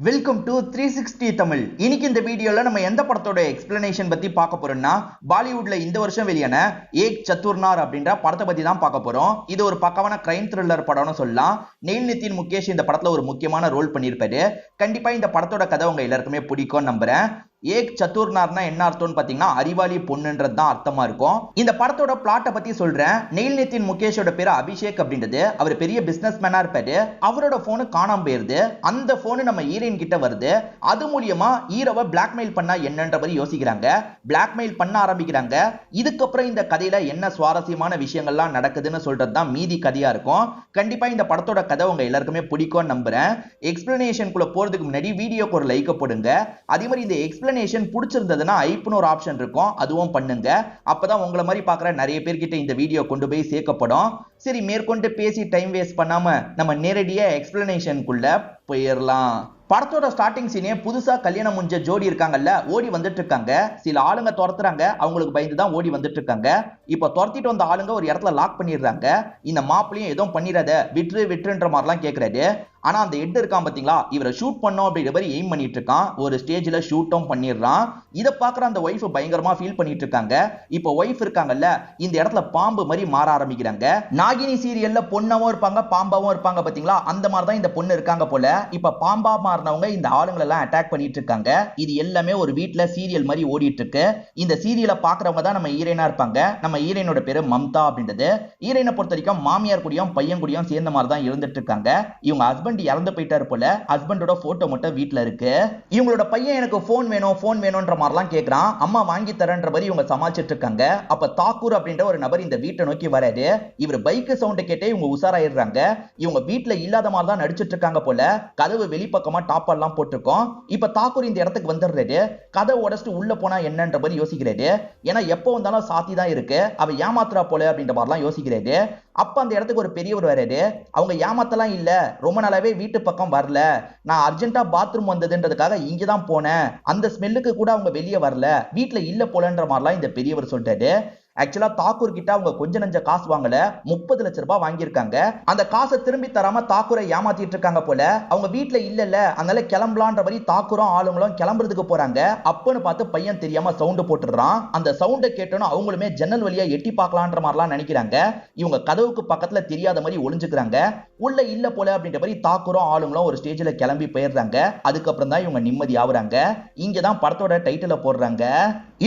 Welcome to 360 Tamil. இன்னைக்கு இந்த வீடியோல நம்ம எந்த படத்தோட எக்ஸ்பிளனேஷன் பத்தி பார்க்க போறோம்னா, பாலிவுட்ல இந்த வருஷம் வெளியான ஏக் சத்துர்னார் அப்படின்ற படத்தை பத்தி தான் பார்க்க போறோம். இது ஒரு பக்கமான கிரைம் த்ரில்லர் படம்னு சொல்லலாம். நெயில் நிதின் முகேஷ் இந்த படத்துல ஒரு முக்கியமான ரோல் பண்ணியிருப்பாரு. கண்டிப்பா இந்த படத்தோட கதை உங்க எல்லாருக்குமே பிடிக்கும் நம்புறேன். ஏக் சத்துர்னார்னா என்ன அர்த்தம்னு பாத்தீங்கன்னா அறிவாளி பொண்ணுன்றது தான் அர்த்தமா இருக்கும். இந்த படத்தோட பிளாட்டை பத்தி சொல்றேன். நெயில் நிதின் முகேஷோட பேரு அபிஷேக் அப்படின்றது. அவர் பெரிய பிசினஸ் மேனா இருப்பாரு. அவரோட போனு காணாம போயிருது. அந்த போனு நம்ம ஹீரோயின் கிட்ட வருது. அது மூலியமா ஹீரோவை பிளாக்மெயில் பண்ணா என்னன்ற மாதிரி யோசிக்கிறாங்க. பிளாக்மெயில் பண்ண ஆரம்பிக்கிறாங்க. இதுக்கப்புறம் இந்த கதையில என்ன சுவாரஸ்யமான விஷயங்கள்லாம் நடக்குதுன்னு சொல்றது தான் மீதி கதையா இருக்கும். கண்டிப்பா இந்த படத்தோட கதை உங்க எல்லாருக்குமே பிடிக்கும் நம்புறேன். எக்ஸ்பிளனேஷனுக்குள்ள போறதுக்கு முன்னாடி வீடியோக்கு ஒரு லைக் போடுங்க. அதே மாதிரி இந்த எக்ஸ்பிளனேஷன் பிடிச்சிருந்ததுன்னா ஐப்னு ஒரு ஆப்ஷன் இருக்கும், அதுவும் பண்ணுங்க. அப்பதான் உங்களை மாதிரி பார்க்குற நிறைய பேர்கிட்ட இந்த வீடியோ கொண்டு போய் சேர்க்கப்படும். சரி, மேற்கொண்டு பேசி டைம் வேஸ்ட் பண்ணாம நம்ம நேரடியா எக்ஸ்பிளனேஷனுக்குள்ள போயிடலாம். படத்தோட ஸ்டார்டிங் சீனே புதுசா கல்யாணம் முடிஞ்ச ஜோடி இருக்காங்கல்ல, ஓடி வந்துட்டு இருக்காங்க. சில ஆளுங்க துரத்துறாங்க, அவங்களுக்கு பயந்து தான் ஓடி வந்துட்டு இருக்காங்க. இப்ப துரத்திட்டு வந்த ஆளுங்க ஒரு இடத்துல லாக் பண்ணிடுறாங்க. இந்த மாப்பிளையும் எதுவும் பண்ணிடாத, விட்டுன்ற மாதிரிலாம் கேட்கறாரு. ஆனா அந்த ஹெட் இருக்கான் பாத்தீங்களா, இவரை ஷூட் பண்ணோம் அப்படிங்கிற மாதிரி எய்ம் பண்ணிட்டு இருக்கான். ஒரு ஸ்டேஜ்ல ஷூட்டும் பண்ணிடுறான். இதை பாக்குற அந்த ஒய்ஃப் பயங்கரமா ஃபீல் பண்ணிட்டு இருக்காங்க. இப்ப ஒய்ஃப் இருக்காங்கல்ல, இந்த இடத்துல பாம்பு மாதிரி மாற ஆரம்பிக்கிறாங்க. நாகினி சீரியல்ல பொண்ணாவும் இருப்பாங்க, பாம்பாவும் இருப்பாங்க பாத்தீங்களா, அந்த மாதிரி தான் இந்த பொண்ணு இருக்காங்க போல. இப்ப பாம்பா மாறினவங்க இந்த ஆளுங்களை எல்லாம் அட்டாக் பண்ணிட்டு இருக்காங்க. இது எல்லாமே ஒரு வீட்டுல சீரியல் மாதிரி ஓடிட்டு இருக்கு. இந்த சீரியலை பாக்குறவங்க தான் நம்ம ஹீரோயினா இருப்பாங்க. நம்ம ஹீரோயினோட பேரு மம்தா அப்படின்றது. ஹீரோயினை பொறுத்த வரைக்கும் மாமியார் கூடயும் பையன் கூடயும் சேர்ந்த மாதிரி தான் இருந்துட்டு இருக்காங்க. இவங்க ஹஸ்பண்ட் இறந்து போயிட்டாரு போல. ஹஸ்பண்டோட போட்டோ மட்டும் வீட்ல இருக்கு. இவங்களோட பையன் எனக்கு போன் வேணும்ன்ற மாதிரிலாம் கேக்குறான். அம்மா வாங்கி தரேன்ற மாதிரி இவங்க சமாளிச்சிட்டு இருக்காங்க. அப்ப தாக்கூர் அப்படின்ற ஒரு நபர் இந்த வீட்டை நோக்கி வராரு. இவர் பைக் சவுண்ட் கேட்டே இவங்க உசாராயிடுறாங்க. இவங்க வீட்டுல இல்லாத மாதிரி தான் நடிச்சிட்டு இருக்காங்க போல. கதவு வெளிப்பக்கமா டாப் எல்லாம் போட்டிருக்கோம். இப்ப தாக்கூர் இந்த இடத்துக்கு வந்துடுறாரு. கதவை உடைச்சிட்டு உள்ள போனா என்னன்ற மாதிரி யோசிக்கிறாரு. ஏன்னா எப்போ வந்தாலும் சாத்தி தான் இருக்கு, அவ ஏமாத்துறா போல அப்படின்ற மாதிரிலாம் யோசிக்கிறாரு. அப்ப அந்த இடத்துக்கு ஒரு பெரியவர் வராரு. அவங்க ஏமாத்தலாம் இல்ல, ரொம்ப நாளாவே வீட்டு பக்கம் வரல, நான் அர்ஜென்ட்டா பாத்ரூம் வந்ததுன்றதுக்காக இங்கதான் போனேன், அந்த ஸ்மெல்லுக்கு கூட அவங்க வெளியே வரல, வீட்டுல இல்ல போலன்ற மாதிரிலாம் இந்த பெரியவர் சொல்றாரு. ஆக்சுவலா தாக்கூர் கிட்ட அவங்க கொஞ்ச நஞ்ச காசு வாங்கல, 30 லட்சம் ரூபாய் வாங்கியிருக்காங்க. அந்த காசை திரும்பி தராம தாக்கூரை ஏமாத்திட்டு இருக்காங்க போல. அவங்க வீட்டுல இல்ல, அதனால கிளம்பலான்ற மாதிரி தாக்கூரும் ஆளுங்களும் கிளம்புறதுக்கு போறாங்க. அப்பன்னு பார்த்து பையன் தெரியாம சவுண்ட் போட்டுறான். அந்த சவுண்டை கேட்டோன்னு அவங்களுமே ஜன்னல் வழியா எட்டி பார்க்கலான்ற மாதிரிலாம் நினைக்கிறாங்க. இவங்க கதவுக்கு பக்கத்துல தெரியாத மாதிரி ஒளிஞ்சுக்கிறாங்க. உள்ள இல்ல போல அப்படின்ற மாதிரி தாக்கூரும் ஆளுங்களும் ஒரு ஸ்டேஜ்ல கிளம்பி போயிடுறாங்க. அதுக்கப்புறம் தான் இவங்க நிம்மதி ஆகுறாங்க. இங்கதான் படத்தோட டைட்டில போடுறாங்க.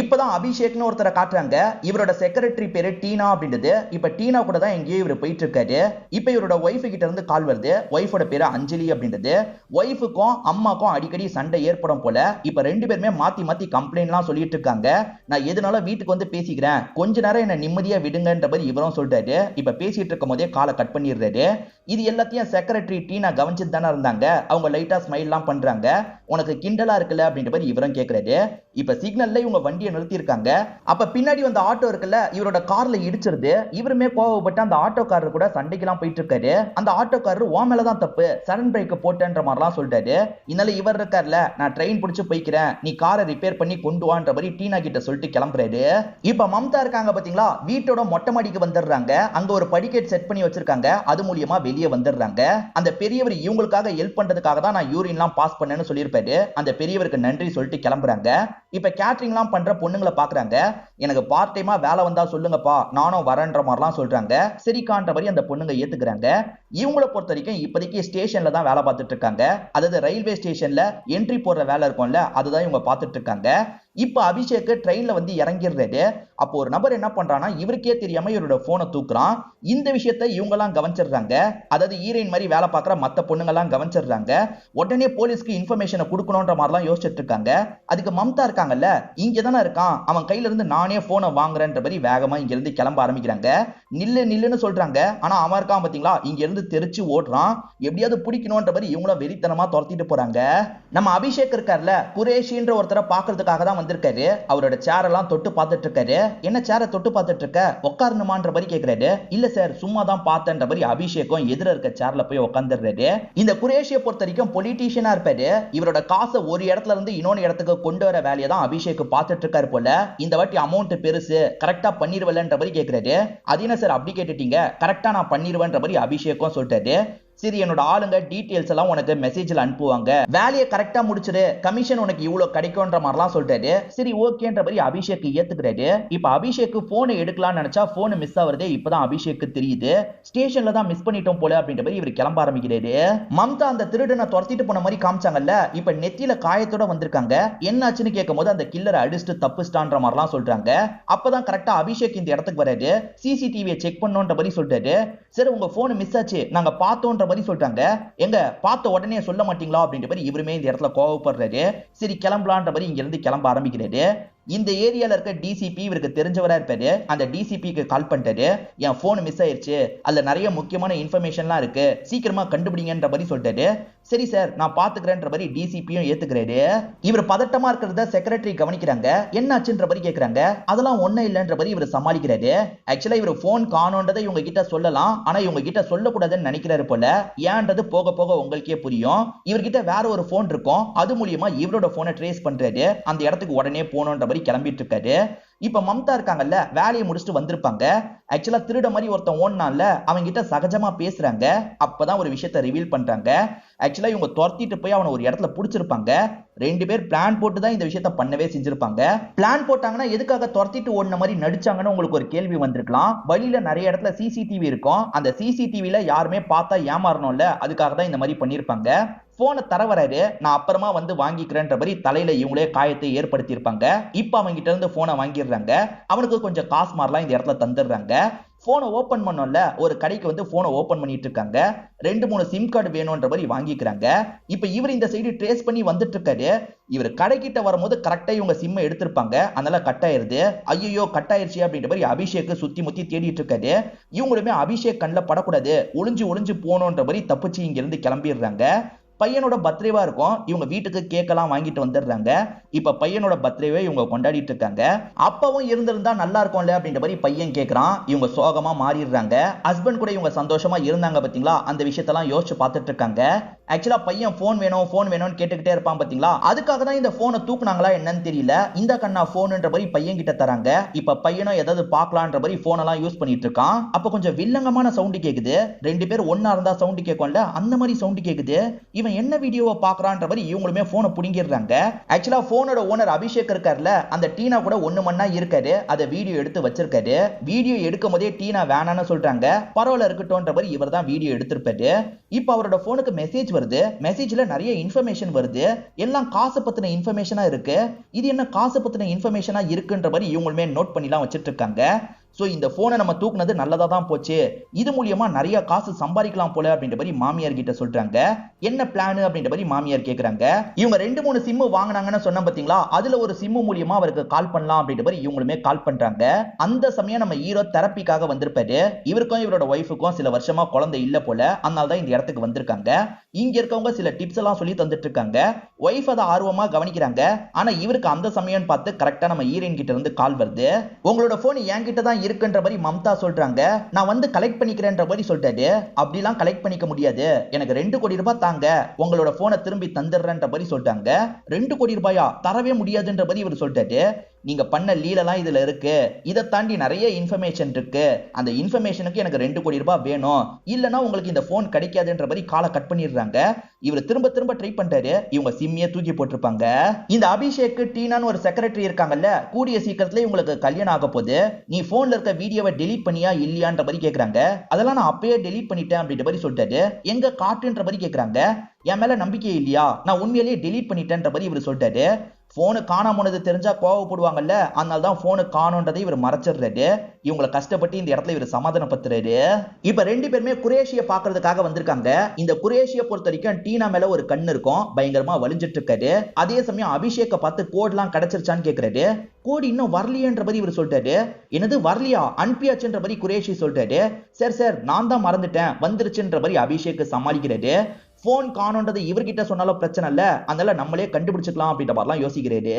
இப்பதான் அபிஷேக்னு ஒருத்தரை காட்டுறாங்க. இவரோட செக்ரட்டரி பேரு டீனா அப்படின்றது. இப்ப டீனா கூட தான் எங்கேயோ இவர் போயிட்டு இருக்காரு. இப்ப இவரோட ஒய்ஃபு கிட்ட இருந்து கால் வருது. ஒய்ஃபோட பேரு அஞ்சலி அப்படின்றது. ஒய்ஃபுக்கும் அம்மாக்கும் அடிக்கடி சண்டை ஏற்படும் போல. இப்ப ரெண்டு பேருமே மாத்தி மாத்தி கம்ப்ளைண்ட்லாம் சொல்லிட்டு இருக்காங்க. நான் எதுனால வீட்டுக்கு வந்து பேசிக்கிறேன், கொஞ்ச நேரம் என்ன நிம்மதியா விடுங்கன்ற மாதிரி இவரும் சொல்றாரு. இப்ப பேசிட்டு இருக்கும் போதே காலை கட் பண்ணிடுறாரு. இது எல்லாத்தையும் செக்ரட்டரி டீனா கவனிச்சுட்டு தானே இருந்தாங்க. அவங்க லைட்டா ஸ்மைல் எல்லாம் பண்றாங்க. உனக்கு கிண்டலா இருக்குல்ல அப்படின்ற மாதிரி இவரும் கேட்கறாரு. இப்ப சிக்னல்ல இவங்க வண்டியை நிறுத்தி இருக்காங்க. அப்ப பின்னாடி வந்த ஆட்டோ இருக்குல்ல, இவரோட கார்ல இடிச்சிருது. இவருமே கோவப்பட்டு அந்த ஆட்டோக்காரர் கூட சண்டைக்கெல்லாம் போயிட்டு இருக்காரு. அந்த ஆட்டோக்காரர் ஓ மேலதான் தப்பு, சடன் பிரேக் போட்டேன்ற மாதிரிலாம் சொல்றாரு. இதனால இவர் இருக்கார்ல, நான் ட்ரெயின் பிடிச்சு போய்க்கிறேன், நீ காரை ரிப்பேர் பண்ணி கொண்டு வான்ற மாதிரி டீனா கிட்ட சொல்லிட்டு கிளம்புறாரு. இப்ப மம்தா இருக்காங்க பாத்தீங்களா, வீட்டோட மொட்டை மாடிக்கு வந்துடுறாங்க. அங்க ஒரு படிக்கட் செட் பண்ணி வச்சிருக்காங்க. அது மூலியமா வெளியே வந்துடுறாங்க. அந்த பெரியவர் இவங்களுக்காக ஹெல்ப் பண்றதுக்காக தான் நான் யூரின்லாம் பாஸ் பண்ணேன்னு சொல்லியிருப்பாரு. அந்த பெரியவருக்கு நன்றி சொல்லிட்டு கிளம்புறாங்க. இப்ப கேட்டரிங்லாம் பண்ற பொண்ணுங்களை பாக்குறாங்க. எனக்கு பார்ட் டைமா வேலை வந்தா சொல்லுங்கப்பா, நானும் வரேன்ற மாதிரிலாம் சொல்றாங்க. சரிக்கான்ற மாதிரி அந்த பொண்ணுங்க ஏத்துக்கிறாங்க. இவங்கள பொறுத்த வரைக்கும் இப்போதைக்கு ஸ்டேஷன்ல தான் வேலை பார்த்துட்டு இருக்காங்க. அதாவது ரயில்வே ஸ்டேஷன்ல என்ட்ரி போடுற வேலை இருக்கும்ல, அதுதான் இவங்க பார்த்துட்டு இருக்காங்க. இப்ப அபிஷேக் ட்ரெயின்ல வந்து இறங்கிடுறாரு. அப்போ ஒரு நபர் என்ன பண்றான்னா, இவருக்கே தெரியாம இவரோட போனை தூக்குறான். இந்த விஷயத்தை இவங்க எல்லாம் கவனிச்சிடுறாங்க. அதாவது ஹீரோயின் மாதிரி வேலை பார்க்குற மத்த பொண்ணுங்க எல்லாம் கவனிச்சிடுறாங்க. உடனே போலீஸ்க்கு இன்ஃபர்மேஷனை கொடுக்கணும்ன்ற மாதிரிலாம் யோசிச்சுட்டு இருக்காங்க. அதுக்கு மம்தா இருக்காங்கல்ல, இங்க தானே இருக்கான், அவன் கையில இருந்து நானே போனை வாங்குறேன்ற மாதிரி வேகமா இங்க இருந்து கிளம்ப ஆரம்பிக்கிறாங்க. நில்லுன்னு சொல்றாங்க. ஆனா அவன் இருக்கான் பாத்தீங்களா, இங்க இருந்து தெரிச்சு ஓடுறான். எப்படியாவது பிடிக்கணும்ன்ற மாதிரி இவங்களும் வெறித்தனமா துரத்திட்டு போறாங்க. நம்ம அபிஷேக் இருக்கார்ல, குரேஷின்ற ஒருத்தரை பாக்குறதுக்காக தான் வந்திருக்காரு. அவரோட சேர் எல்லாம் தொட்டு பார்த்துட்டு இருக்காரு. என்ன சேரை தொட்டு பார்த்துட்டு இருக்க, உட்காரணுமான்ற மாதிரி கேட்கிறாரு. இல்ல சார், சும்மா தான் பார்த்தேன்ற மாதிரி அபிஷேக்கும் எதிர இருக்க சேர்ல போய் உட்காந்துடுறாரு. இந்த குரேஷியை பொறுத்த வரைக்கும் பொலிட்டீஷியனா இருப்பாரு. இவரோட காசை ஒரு இடத்துல இருந்து இன்னொரு இடத்துக்கு கொண்டு வர வேலையை தான் அபிஷேக் பார்த்துட்டு இருக்காரு போல. இந்த வாட்டி அமௌண்ட் பெருசு, கரெக்டா பண்ணிருவலன்ற மாதிரி கேட்கிறாரு. அது என்ன சார் அப்படி கேட்டுட்டீங்க, கரெக்டா நான் பண்ணிருவேன்ற மாதிரி அபிஷேக்கும் சொல்லிட்டாரு. சரி என்னோட ஆளுங்க டீடைல்ஸ் எல்லாம் உனக்கு மெசேஜ்ல அனுப்புவாங்க, வேலையை கரெக்டா முடிச்சிடு, கமிஷன் உனக்கு இவ்வளவு கிடைக்கும்ன்ற மாதிரிலாம் சொல்றாரு. சரி ஓகேன்ற மாதிரி அபிஷேக் ஏத்துக்கிறாரு. இப்ப அபிஷேக் போனை எடுக்கலாம்னு நினைச்சா போன் மிஸ் ஆகுறதே இப்பதான் அபிஷேக்கு தெரியுது. ஸ்டேஷன்ல தான் மிஸ் பண்ணிட்டோம் போல அப்படின்ற மாதிரி இவர் கிளம்ப ஆரம்பிக்கிறாரு. மம்தா அந்த திருடனை துரத்திட்டு போன மாதிரி காமிச்சாங்கல்ல, இப்ப நெத்தியில காயத்தோட வந்திருக்காங்க. என்னாச்சுன்னு கேட்கும் போது அந்த கில்லரை அடிச்சுட்டு தப்புஸ்டான்ற மாதிரிலாம் சொல்றாங்க. அப்பதான் கரெக்டா அபிஷேக் இந்த இடத்துக்கு வராரு. சிசிடிவியை செக் பண்ணோன்ற மாதிரி சொல்றாரு. சரி உங்க போன் மிஸ் ஆச்சு நாங்க பார்த்தோன்ற மாதிரி சொல்றாங்க. எங்க பார்த்த உடனே சொல்ல மாட்டீங்களா அப்படின்ற மாதிரி இவருமே இந்த இடத்துல கோவப்படுறாரு. சரி கிளம்பலான்ற மாதிரி இங்க இருந்து கிளம்ப ஆரம்பிக்கிறாரு. இந்த ஏரியால இருக்க டிசிபி இவருக்கு தெரிஞ்சவரா இருப்பாரு. அந்த டிசிபிக்கு கால் பண்ணிட்டாரு. என் போன் மிஸ் ஆயிருச்சு, அதுல நிறைய முக்கியமான இன்ஃபர்மேஷன்லாம் இருக்கு, சீக்கிரமா கண்டுபிடிங்கன்ற மாதிரி சொல்லிட்டாரு. சரி சார் நான் பாத்துக்கிறேன்ற மாதிரி டிசிபியும் ஏத்துக்கிறாரு. இவர் பதட்டமா இருக்கிறத செக்ரட்டரி கவனிக்கிறாங்க. என்னாச்சுன்ற மாதிரி கேக்குறாங்க. அதெல்லாம் ஒண்ணு இல்லன்ற மாதிரி இவர் சமாளிக்கிறாரு. ஆக்சுவலா இவர் போன் காணோன்றதை இவங்க கிட்ட சொல்லலாம், ஆனா இவங்க கிட்ட சொல்லக்கூடாதுன்னு நினைக்கிறாரு போல. ஏன்றது போக போக உங்களுக்கே புரியும். இவர்கிட்ட வேற ஒரு போன் இருக்கும், அது மூலியமா இவரோட போனை ட்ரேஸ் பண்றாரு. அந்த இடத்துக்கு உடனே போனோன்ற மாதிரி கிளம்பிட்டு இருக்காரு. இப்ப மம்தா இருக்காங்கல்ல, வேலையை முடிச்சுட்டு வந்திருப்பாங்க. ஆக்சுவலா திருட மாதிரி ஒருத்தன் ஓடுனான்ல, அவங்க கிட்ட சகஜமா பேசுறாங்க. அப்பதான் ஒரு விஷயத்தை ரிவீல் பண்றாங்க. ஆக்சுவலா இவங்க துரத்திட்டு போய் அவனை ஒரு இடத்துல புடிச்சிருப்பாங்க. ரெண்டு பேர் பிளான் போட்டு தான் இந்த விஷயத்தை பண்ணவே செஞ்சிருப்பாங்க. பிளான் போட்டாங்கன்னா எதுக்காக துரத்திட்டு ஓடின மாதிரி நடிச்சாங்கன்னு உங்களுக்கு ஒரு கேள்வி வந்திருக்கலாம். வழியில நிறைய இடத்துல சிசிடிவி இருக்கும். அந்த சிசிடிவில யாருமே பார்த்தா ஏமாறணும்ல, அதுக்காக தான் இந்த மாதிரி பண்ணிருப்பாங்க. போனை தர வராரு, நான் அப்புறமா வந்து வாங்கிக்கிறேன்ற மாதிரி தலையில இவங்களே காயத்தை ஏற்படுத்தி இருப்பாங்க. இப்ப அவங்க கிட்ட இருந்து போனை வாங்கிடுறாங்க. அவனுக்கு கொஞ்சம் காசு மாறலாம் இந்த இடத்துல தந்துடுறாங்க. போனை ஓபன் பண்ணோம்ல, ஒரு கடைக்கு வந்து போனை ஓபன் பண்ணிட்டு இருக்காங்க. 2-3 சிம் கார்டு வேணும்ன்ற மாதிரி வாங்கிக்கிறாங்க. இப்ப இவர் இந்த சைடு ட்ரேஸ் பண்ணி வந்துட்டு இருக்காரு. இவர் கடைக்கிட்ட வரும்போது கரெக்டா இவங்க சிம்மை எடுத்திருப்பாங்க. அதனால கட் ஆயிருது. ஐயோ கட் ஆயிருச்சு அப்படின்ற மாதிரி அபிஷேக் சுத்தி முத்தி தேடிட்டு இருக்காரு. இவங்களுமே அபிஷேக் கண்ணில் படக்கூடாது, ஒளிஞ்சு ஒளிஞ்சு போனோன்ற மாதிரி தப்பிச்சு இங்க இருந்து கிளம்பிடுறாங்க. பையனோட பர்த்டேவா இருக்கும். இவங்க வீட்டுக்கு கேக்கெல்லாம் வாங்கிட்டு வந்துடுறாங்க. இப்ப பையனோட பர்த்டேவே இவங்க கொண்டாடிட்டு இருக்காங்க. அப்பவும் இருந்திருந்தா நல்லா இருக்கும்ல அப்படின்ற மாதிரி பையன் கேட்கறான். இவங்க சோகமா மாறிடுறாங்க. ஹஸ்பண்ட் கூட இவங்க சந்தோஷமா இருந்தாங்க பாத்தீங்களா, அந்த விஷயத்தெல்லாம் யோசிச்சு பார்த்துட்டு இருக்காங்க. ஆக்சுவலா பையன் போன் வேணும்னு கேட்டுக்கிட்டே இருப்பான் பாத்தீங்களா, அதுக்காக தான் இந்த போனை தூக்குனாங்களா என்னன்னு தெரியல. இந்த கண்ணா போன்ன்ற மாதிரி பையன் கிட்ட தராங்க. இப்ப பையனும் ஏதாவது பார்க்கலான்ற மாதிரி போனெல்லாம் யூஸ் பண்ணிட்டு இருக்கான். அப்ப கொஞ்சம் வில்லங்கமான சவுண்ட் கேக்குது. ரெண்டு பேர் ஒன்னா இருந்தா சவுண்ட் கேட்கும்ல, அந்த மாதிரி சவுண்ட் கேக்குது. இவன் என்ன வீடியோவை பார்க்கறான்ற மாதிரி இவங்களுமே போனை புடிங்கிடுறாங்க. ஆக்சுவலா போனோட ஓனர் அபிஷேக் இருக்கார்ல, அந்த டீனா கூட ஒண்ணு மண்ணா இருக்காரு. அதை வீடியோ எடுத்து வச்சிருக்காரு. வீடியோ எடுக்கும் போதே டீனா வேணான்னு சொல்றாங்க. பரவாயில்ல இருக்கட்டும்ன்ற மாதிரி இவர் தான் வீடியோ எடுத்திருப்பாரு. இப்ப அவரோட போனுக்கு மெசேஜ் வருது. மெசேஜ்ல நிறைய இன்ஃபர்மேஷன் வருது. எல்லாம் காசு பத்தின இன்ஃபர்மேஷனா இருக்கு. இது என்ன காசு பத்தின இன்ஃபர்மேஷனா இருக்குன்ற மாதிரி இவங்களுமே நோட் பண்ணிலாம் வச்சிட்டு இருக்காங்க. சோ இந்த போனை நம்ம தூக்குனது நல்லதா தான் போச்சு, இது மூலியமா நிறைய காசு சம்பாதிக்கலாம் போல அப்படின்ற மாதிரி மாமியார் கிட்ட சொல்றாங்க. என்ன பிளான் அப்படின்ற மாதிரி மாமியார் கேக்குறாங்க. இவங்க 2-3 சிம் வாங்கினாங்கன்னு சொன்ன பாத்தீங்களா, அதுல ஒரு சிம் மூலியமா அவருக்கு கால் பண்ணலாம் அப்படின்ற மாதிரி இவங்களுமே கால் பண்றாங்க. அந்த சமயம் நம்ம ஹீரோ தெரப்பிக்காக வந்திருப்பாரு. இவருக்கும் இவரோட ஒய்ஃபுக்கும் சில வருஷமா குழந்தை இல்ல போல, அதனால தான் இந்த இடத்துக்கு வந்திருக்காங்க. இங்க இருக்கவங்க சில டிப்ஸ் எல்லாம் சொல்லி தந்துட்டு இருக்காங்க. ஒய்ஃப் அதை ஆர்வமா கவனிக்கிறாங்க. ஆனா இவருக்கு அந்த சமயம் பார்த்து கரெக்டா நம்ம ஹீரோயின் கிட்ட இருந்து கால் வருது. உங்களோட போன் என்கிட்ட தான் இருக்குன்ற மாதிரி மம்தா சொல்றாங்க. நான் வந்து கலெக்ட் பண்ணிக்கிறேன்ற மாதிரி சொல்லிட்டாரு. அப்படிலாம் கலெக்ட் பண்ணிக்க முடியாது, எனக்கு 2 கோடி ரூபாய் தாங்க, உங்களோட போனை திரும்பி தந்துடுறேன்ற மாதிரி சொல்லிட்டாங்க. 2 கோடி ரூபாயா, தரவே முடியாதுன்ற மாதிரி இவர் சொல்லிட்டாரு. நீங்க பண்ண லீலெல்லாம் இதுல இருக்கு, இதை தாண்டி நிறைய இன்ஃபர்மேஷன் இருக்கு, அந்த இன்ஃபர்மேஷனுக்கு எனக்கு 2 கோடி ரூபாய் வேணும், இல்லனா உங்களுக்கு இந்த போன் கிடைக்காதுன்ற மாதிரி காலை கட் பண்ணிடுறாங்க. இவர் திரும்ப திரும்ப ட்ரை பண்றாரு. இவங்க சிம்மியே தூக்கி போட்டிருப்பாங்க. இந்த அபிஷேக் டீனான்னு ஒரு செக்ரட்டரி இருக்காங்கல்ல, கூடிய சீக்கிரத்துல இவங்களுக்கு கல்யாணம் ஆக போகுது, நீ போன்ல இருக்க வீடியோவை டெலீட் பண்ணியா இல்லையான்ற மாதிரி கேக்குறாங்க. அதெல்லாம் நான் அப்பயே டெலீட் பண்ணிட்டேன் அப்படின்ற மாதிரி சொல்லிட்டாரு. எங்க காட்டுன்ற மாதிரி கேக்குறாங்க. என் மேல நம்பிக்கை இல்லையா, நான் உண்மையிலேயே டெலீட் பண்ணிட்டேன்ற மாதிரி இவர் சொல்லிட்டாரு. போனு காணாம போனது தெரிஞ்சா கோவப்படுவாங்கல்ல, அதனால தான் போனு காணோன்றதை இவர் மறைச்சிடுறாரு. இவங்களை கஷ்டப்பட்டு இந்த இடத்துல இவர் சமாதானப்படுத்துறாரு. இப்ப 2 பேருமே குரேஷியை பாக்குறதுக்காக வந்திருக்காங்க. இந்த குரேஷியை பொறுத்த வரைக்கும் டீனா மேல ஒரு கண்ணு இருக்கும், பயங்கரமா வலிஞ்சிட்டு இருக்காரு. அதே சமயம் அபிஷேக்க பார்த்து கோட்லாம் கிடைச்சிருச்சான்னு கேக்குறாரு. கோடி இன்னும் வரலையன்ற மாதிரி இவர் சொல்லிட்டாரு. என்னது வரலையா, அனுப்பியாச்சுன்ற மாதிரி குரேஷி சொல்லிட்டாரு. சரி சார் நான் தான் மறந்துட்டேன், வந்துருச்சுன்ற மாதிரி அபிஷேக் சமாளிக்கிறாரு. போன் காணோன்றது இவர்கிட்ட சொன்னாலும் பிரச்சனை இல்ல, அதனால நம்மளே கண்டுபிடிச்சுக்கலாம் அப்படின்ற மாதிரிலாம் யோசிக்கிறாரு.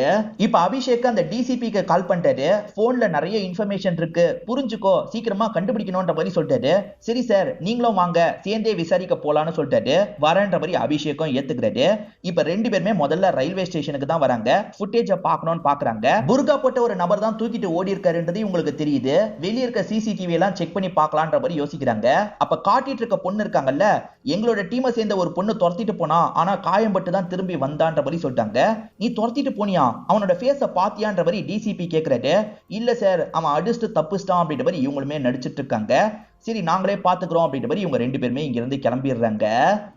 இப்ப அபிஷேக் அந்த டிசிபிக்கு கால் பண்ணிட்டாரு. போன்ல நிறைய இன்ஃபர்மேஷன் இருக்கு, புரிஞ்சுக்கோ, சீக்கிரமா கண்டுபிடிக்கணும்ன்ற மாதிரி சொல்லிட்டாரு. சரி சார், நீங்களும் வாங்க, சேர்ந்தே விசாரிக்க போலான்னு சொல்லிட்டாரு. வரன்ற மாதிரி அபிஷேக்கும் ஏத்துக்கிறாரு. இப்ப ரெண்டு பேருமே முதல்ல ரயில்வே ஸ்டேஷனுக்கு தான் வராங்க. ஃபுட்டேஜ பார்க்கணும்னு பாக்குறாங்க. புர்கா போட்ட ஒரு நபர் தான் தூக்கிட்டு ஓடி இருக்காருன்றது உங்களுக்கு தெரியுது. வெளிய இருக்க சிசிடிவி எல்லாம் செக் பண்ணி பார்க்கலான்ற மாதிரி யோசிக்கிறாங்க. அப்ப காட்டிட்டு இருக்க பொண்ணு இருக்காங்கல்ல, எங்களோட டீமை சேர்ந்த ஒரு பொண்ணு துரத்திட்டு போனா, ஆனா காயம்பட்டு தான் திரும்பி வந்தான்ற மாதிரி சொல்லிட்டாங்க. நீ துரத்திட்டு போனியா, அவனோட ஃபேஸ பாத்தியான்ற மாதிரி டிசிபி கேக்குறாரு. இல்ல சார், அவன் அடிச்சுட்டு தப்புச்சிட்டான் அப்படின்ற மாதிரி இவங்களுமே நடிச்சிட்டு இருக்காங்க. சரி, நாங்களே பாத்துக்கிறோம் அப்படின்ற மாதிரி இவங்க ரெண்டு பேருமே இங்க இருந்து கிளம்பிடுறாங்க.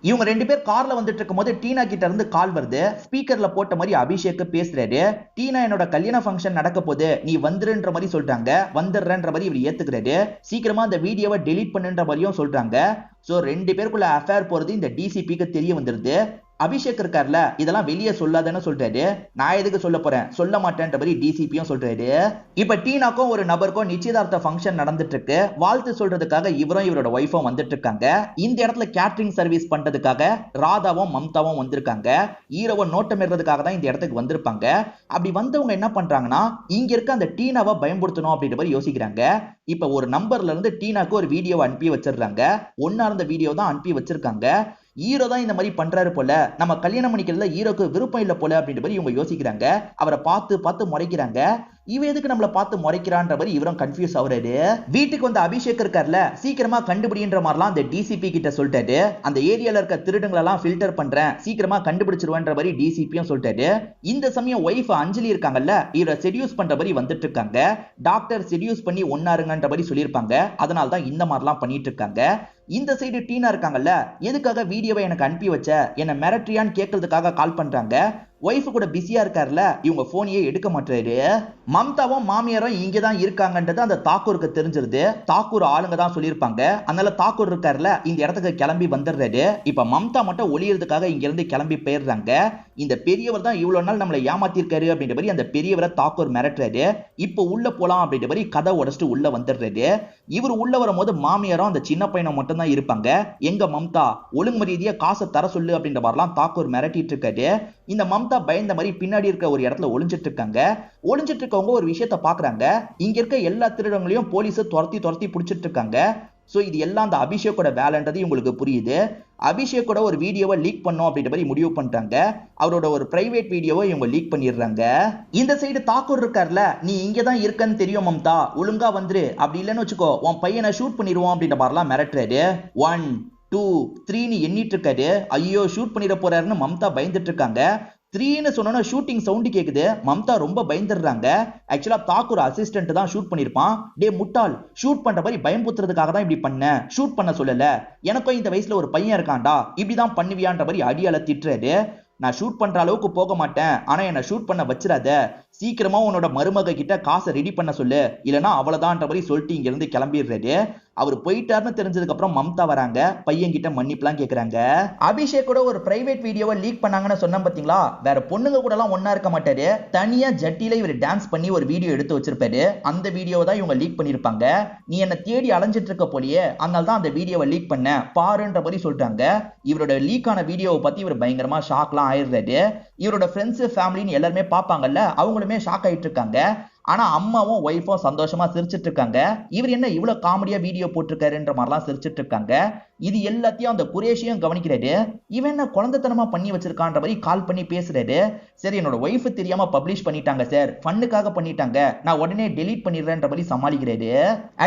இவங்க ரெண்டு பேர் கார்ல வந்துட்டு இருக்கும் போது டீனா கிட்ட இருந்து கால் வருது. ஸ்பீக்கர்ல போட்ட மாதிரி அபிஷேக் பேசுறாரு. டீனா, என்னோட கல்யாண ஃபங்க்ஷன் நடக்க போது, நீ வந்துருன்ற மாதிரி சொல்றாங்க. வந்துடுறன்ற மாதிரி இவர் ஏத்துக்கிறாரு. சீக்கிரமா அந்த வீடியோவை டெலீட் பண்ணுன்ற மாதிரியும் சொல்றாங்க. சோ ரெண்டு பேருக்குள்ள அஃபேர் போறது இந்த டிசிபிக்கு தெரிய வந்துருது. அபிஷேக் இருக்கார்ல, இதெல்லாம் வெளியே சொல்லாதன்னு சொல்றாரு. நான் எதுக்கு சொல்ல போறேன், சொல்ல மாட்டேன்ற மாதிரி டிசிபியும் சொல்றாரு. இப்ப டீனாக்கும் ஒரு நபருக்கும் நிச்சயதார்த்த ஃபங்க்ஷன் நடந்துட்டு இருக்கு. வாழ்த்து சொல்றதுக்காக இவரும் இவரோட ஒய்ஃபும் வந்துட்டு இருக்காங்க. இந்த இடத்துல கேட்டரிங் சர்வீஸ் பண்றதுக்காக ராதாவும் மம்தாவும் வந்திருக்காங்க. ஹீரோவை நோட்டமிடுறதுக்காக தான் இந்த இடத்துக்கு வந்திருப்பாங்க. அப்படி வந்தவங்க என்ன பண்றாங்கன்னா, இங்க இருக்க அந்த டீனாவை பயன்படுத்தணும் அப்படின்ற மாதிரி யோசிக்கிறாங்க. இப்ப ஒரு நம்பர்ல இருந்து டீனாக்கு ஒரு வீடியோவை அனுப்பி வச்சிருக்காங்க. ஒன்னா இருந்த வீடியோ தான் அனுப்பி வச்சிருக்காங்க. ஹீரோ தான் இந்த மாதிரி பண்றாரு போல, நம்ம கல்யாணம் பண்ணிக்கிறதுல ஹீரோக்கு விருப்பம் இல்ல போல அப்படின்ற மாதிரி இவங்க யோசிக்கிறாங்க. அவரை பார்த்து பார்த்து முறைக்கிறாங்க. இவ எதுக்கு நம்மள பார்த்து முறைக்கிறான்ற மாதிரி இவரும் கன்ஃபியூஸ் ஆகுறாரு. வீட்டுக்கு வந்து அபிஷேக் இருக்கார்ல, சீக்கிரமா கண்டுபிடின்ற மாதிரிலாம் அந்த டிசிபி கிட்ட சொல்லிட்டாரு. அந்த ஏரியால இருக்க திருடங்களை எல்லாம் ஃபில்டர் பண்றேன், சீக்கிரமா கண்டுபிடிச்சிருவேன்ற மாதிரி டிசிபியும் சொல்லிட்டாரு. இந்த சமயம் ஒய்ஃப் அஞ்சலி இருக்காங்கல்ல, இவரை செடியூஸ் பண்ற மாதிரி வந்துட்டு இருக்காங்க. டாக்டர் செடியூஸ் பண்ணி ஒன்னாருங்கன்ற மாதிரி சொல்லியிருப்பாங்க. அதனால தான் இந்த மாதிரிலாம் பண்ணிட்டு இருக்காங்க. இந்த சைடு டீனா இருக்காங்கல்ல, எதுக்காக வீடியோவை எனக்கு அனுப்பி வச்ச, என்ன மிரட்ரியான்னு கேட்கறதுக்காக கால் பண்றாங்க. ஒய்ஃப் கூட பிஸியா இருக்காருல, இவங்க போனையே எடுக்க மாட்டாரு. மம்தாவும் மாமியாரும் இங்க தான் இருக்காங்கன்றது அந்த தாக்கூருக்கு தெரிஞ்சிருது. தாக்கூர் ஆளுங்க தான் சொல்லியிருப்பாங்க. அதனால தாக்கூர் இருக்காருல, இந்த இடத்துக்கு கிளம்பி வந்துடுறாரு. இப்ப மம்தா மட்டும் ஒளியறதுக்காக இங்க இருந்து கிளம்பி போயிடுறாங்க. இந்த பெரியவர் தான் இவ்வளவு நாள் நம்மளை ஏமாத்திருக்காரு அப்படின்ற மாதிரி அந்த பெரியவரை தாக்கூர் மிரட்டுறாரு. இப்ப உள்ள போலாம் அப்படின்ற மாதிரி கதை உடைச்சிட்டு உள்ள வந்துடுறாரு. இவர் உள்ள வரும்போது மாமியாரும் அந்த சின்ன பையனை மட்டும் தான் இருப்பாங்க. எங்க மம்தா, ஒழுங்கு மரியாதையா காசை தர சொல்லு அப்படின்ற மாதிரிலாம் தாக்கூர் மிரட்டிட்டு இருக்காரு. இந்த மம்தா பயந்த மாதிரி பின்னாடி இருக்க ஒரு இடத்துல ஒளிஞ்சிட்டு இருக்காங்க. ஒளிஞ்சிட்டு இருக்கவங்க ஒரு விஷயத்த பாக்குறாங்க. இங்க இருக்க எல்லா திருடங்களையும் போலீஸ் துரத்தி துரத்தி பிடிச்சிட்டு இருக்காங்க. சோ இது எல்லாம் அந்த அபிஷேக்கோட வேலைன்றது உங்களுக்கு புரியுது. அபிஷேக்கோட ஒரு வீடியோவை லீக் பண்ணோம் அப்படின்ற மாதிரி முடிவு பண்ணிட்டாங்க. அவரோட ஒரு பிரைவேட் வீடியோவை இவங்க லீக் பண்ணிடுறாங்க. இந்த சைடு தாக்கூர் இருக்கார்ல, நீ இங்க தான் இருக்கன்னு தெரியும் மம்தா, ஒழுங்கா வந்துரு, அப்படி இல்லைன்னு வச்சுக்கோ உன் பையனை ஷூட் பண்ணிடுவோம் அப்படின்ற மாதிரிலாம் மிரட்டுறாரு. 1 2 3 எண்ணிட்டு இருக்காரு. ஐயோ ஷூட் பண்ணிட போறாருன்னு மம்தா பயந்துட்டு இருக்காங்க. 3ன்னு சொன்னோன்னா ஷூட்டிங் சவுண்ட் கேக்குது. மம்தா ரொம்ப பயந்துடுறாங்க. ஆக்சுவலா தாக்கூர் அசிஸ்டன்ட் தான் ஷூட் பண்ணிருப்பான். டே முட்டாள், ஷூட் பண்ற மாதிரி பயம்புத்துறதுக்காக தான் இப்படி பண்ண, ஷூட் பண்ண சொல்லல, எனக்கும் இந்த வயசுல ஒரு பையன் இருக்கான்டா, இப்படிதான் பண்ணுவியான்ற மாதிரி அடியால திட்டுறாரு. நான் ஷூட் பண்ற அளவுக்கு போக மாட்டேன், ஆனா என்ன ஷூட் பண்ண வச்சிடாத, சீக்கிரமா உன்னோட மருமக கிட்ட காசை ரெடி பண்ண சொல்லு, இல்லனா அவ்வளவுதான்ற மாதிரி சொல்லிட்டு இங்க இருந்து கிளம்பிடுறாரு. அவர் போயிட்டாருன்னு தெரிஞ்சதுக்கு அப்புறம் மம்தா வராங்க. பையன் கிட்ட மன்னிப்புலாம் கேக்குறாங்க. அபிஷேக்கோட ஒரு பிரைவேட் வீடியோவை லீக் பண்ணாங்கன்னு சொன்ன பாத்தீங்களா, வேற பொண்ணுங்க கூட எல்லாம் ஒன்னா இருக்க மாட்டாரு. தனியா ஜட்டில இவர் டான்ஸ் பண்ணி ஒரு வீடியோ எடுத்து வச்சிருப்பாரு. அந்த வீடியோவை தான் இவங்க லீக் பண்ணிருப்பாங்க. நீ என்ன தேடி அலைஞ்சிட்டு இருக்க போலியே, அதனால தான் அந்த வீடியோவை லீக் பண்ண பாருன்ற மாதிரி சொல்றாங்க. இவரோட லீக் ஆன வீடியோவை பத்தி இவர் பயங்கரமா ஷாக்லாம் ஆயிடுறாரு. இவரோட ஃப்ரெண்ட்ஸ் ஃபேமிலின்னு எல்லாருமே பார்ப்பாங்கல்ல, அவங்களுமே ஷாக் ஆயிட்டு இருக்காங்க. ஆனா அம்மாவும் ஒய்ஃபும் சந்தோஷமா சிரிச்சிட்டு இருக்காங்க. இவர் என்ன இவ்வளவு காமெடியா வீடியோ போட்டிருக்காருன்ற மாதிரிலாம் சிரிச்சிட்டு இருக்காங்க. இது எல்லாத்தையும் அந்த குரேஷியும் கவனிக்கிறாரு. இவன் என்ன குழந்தைத்தனமா பண்ணி வச்சிருக்கான்ற மாதிரி கால் பண்ணி பேசுறாரு. சரி, என்னோட ஒய்ஃப் தெரியாம பப்ளிஷ் பண்ணிட்டாங்க சார், ஃபன்னுக்காக பண்ணிட்டாங்க, நான் உடனே டெலீட் பண்ணிடுறேன்ற மாதிரி சமாளிக்கிறாரு.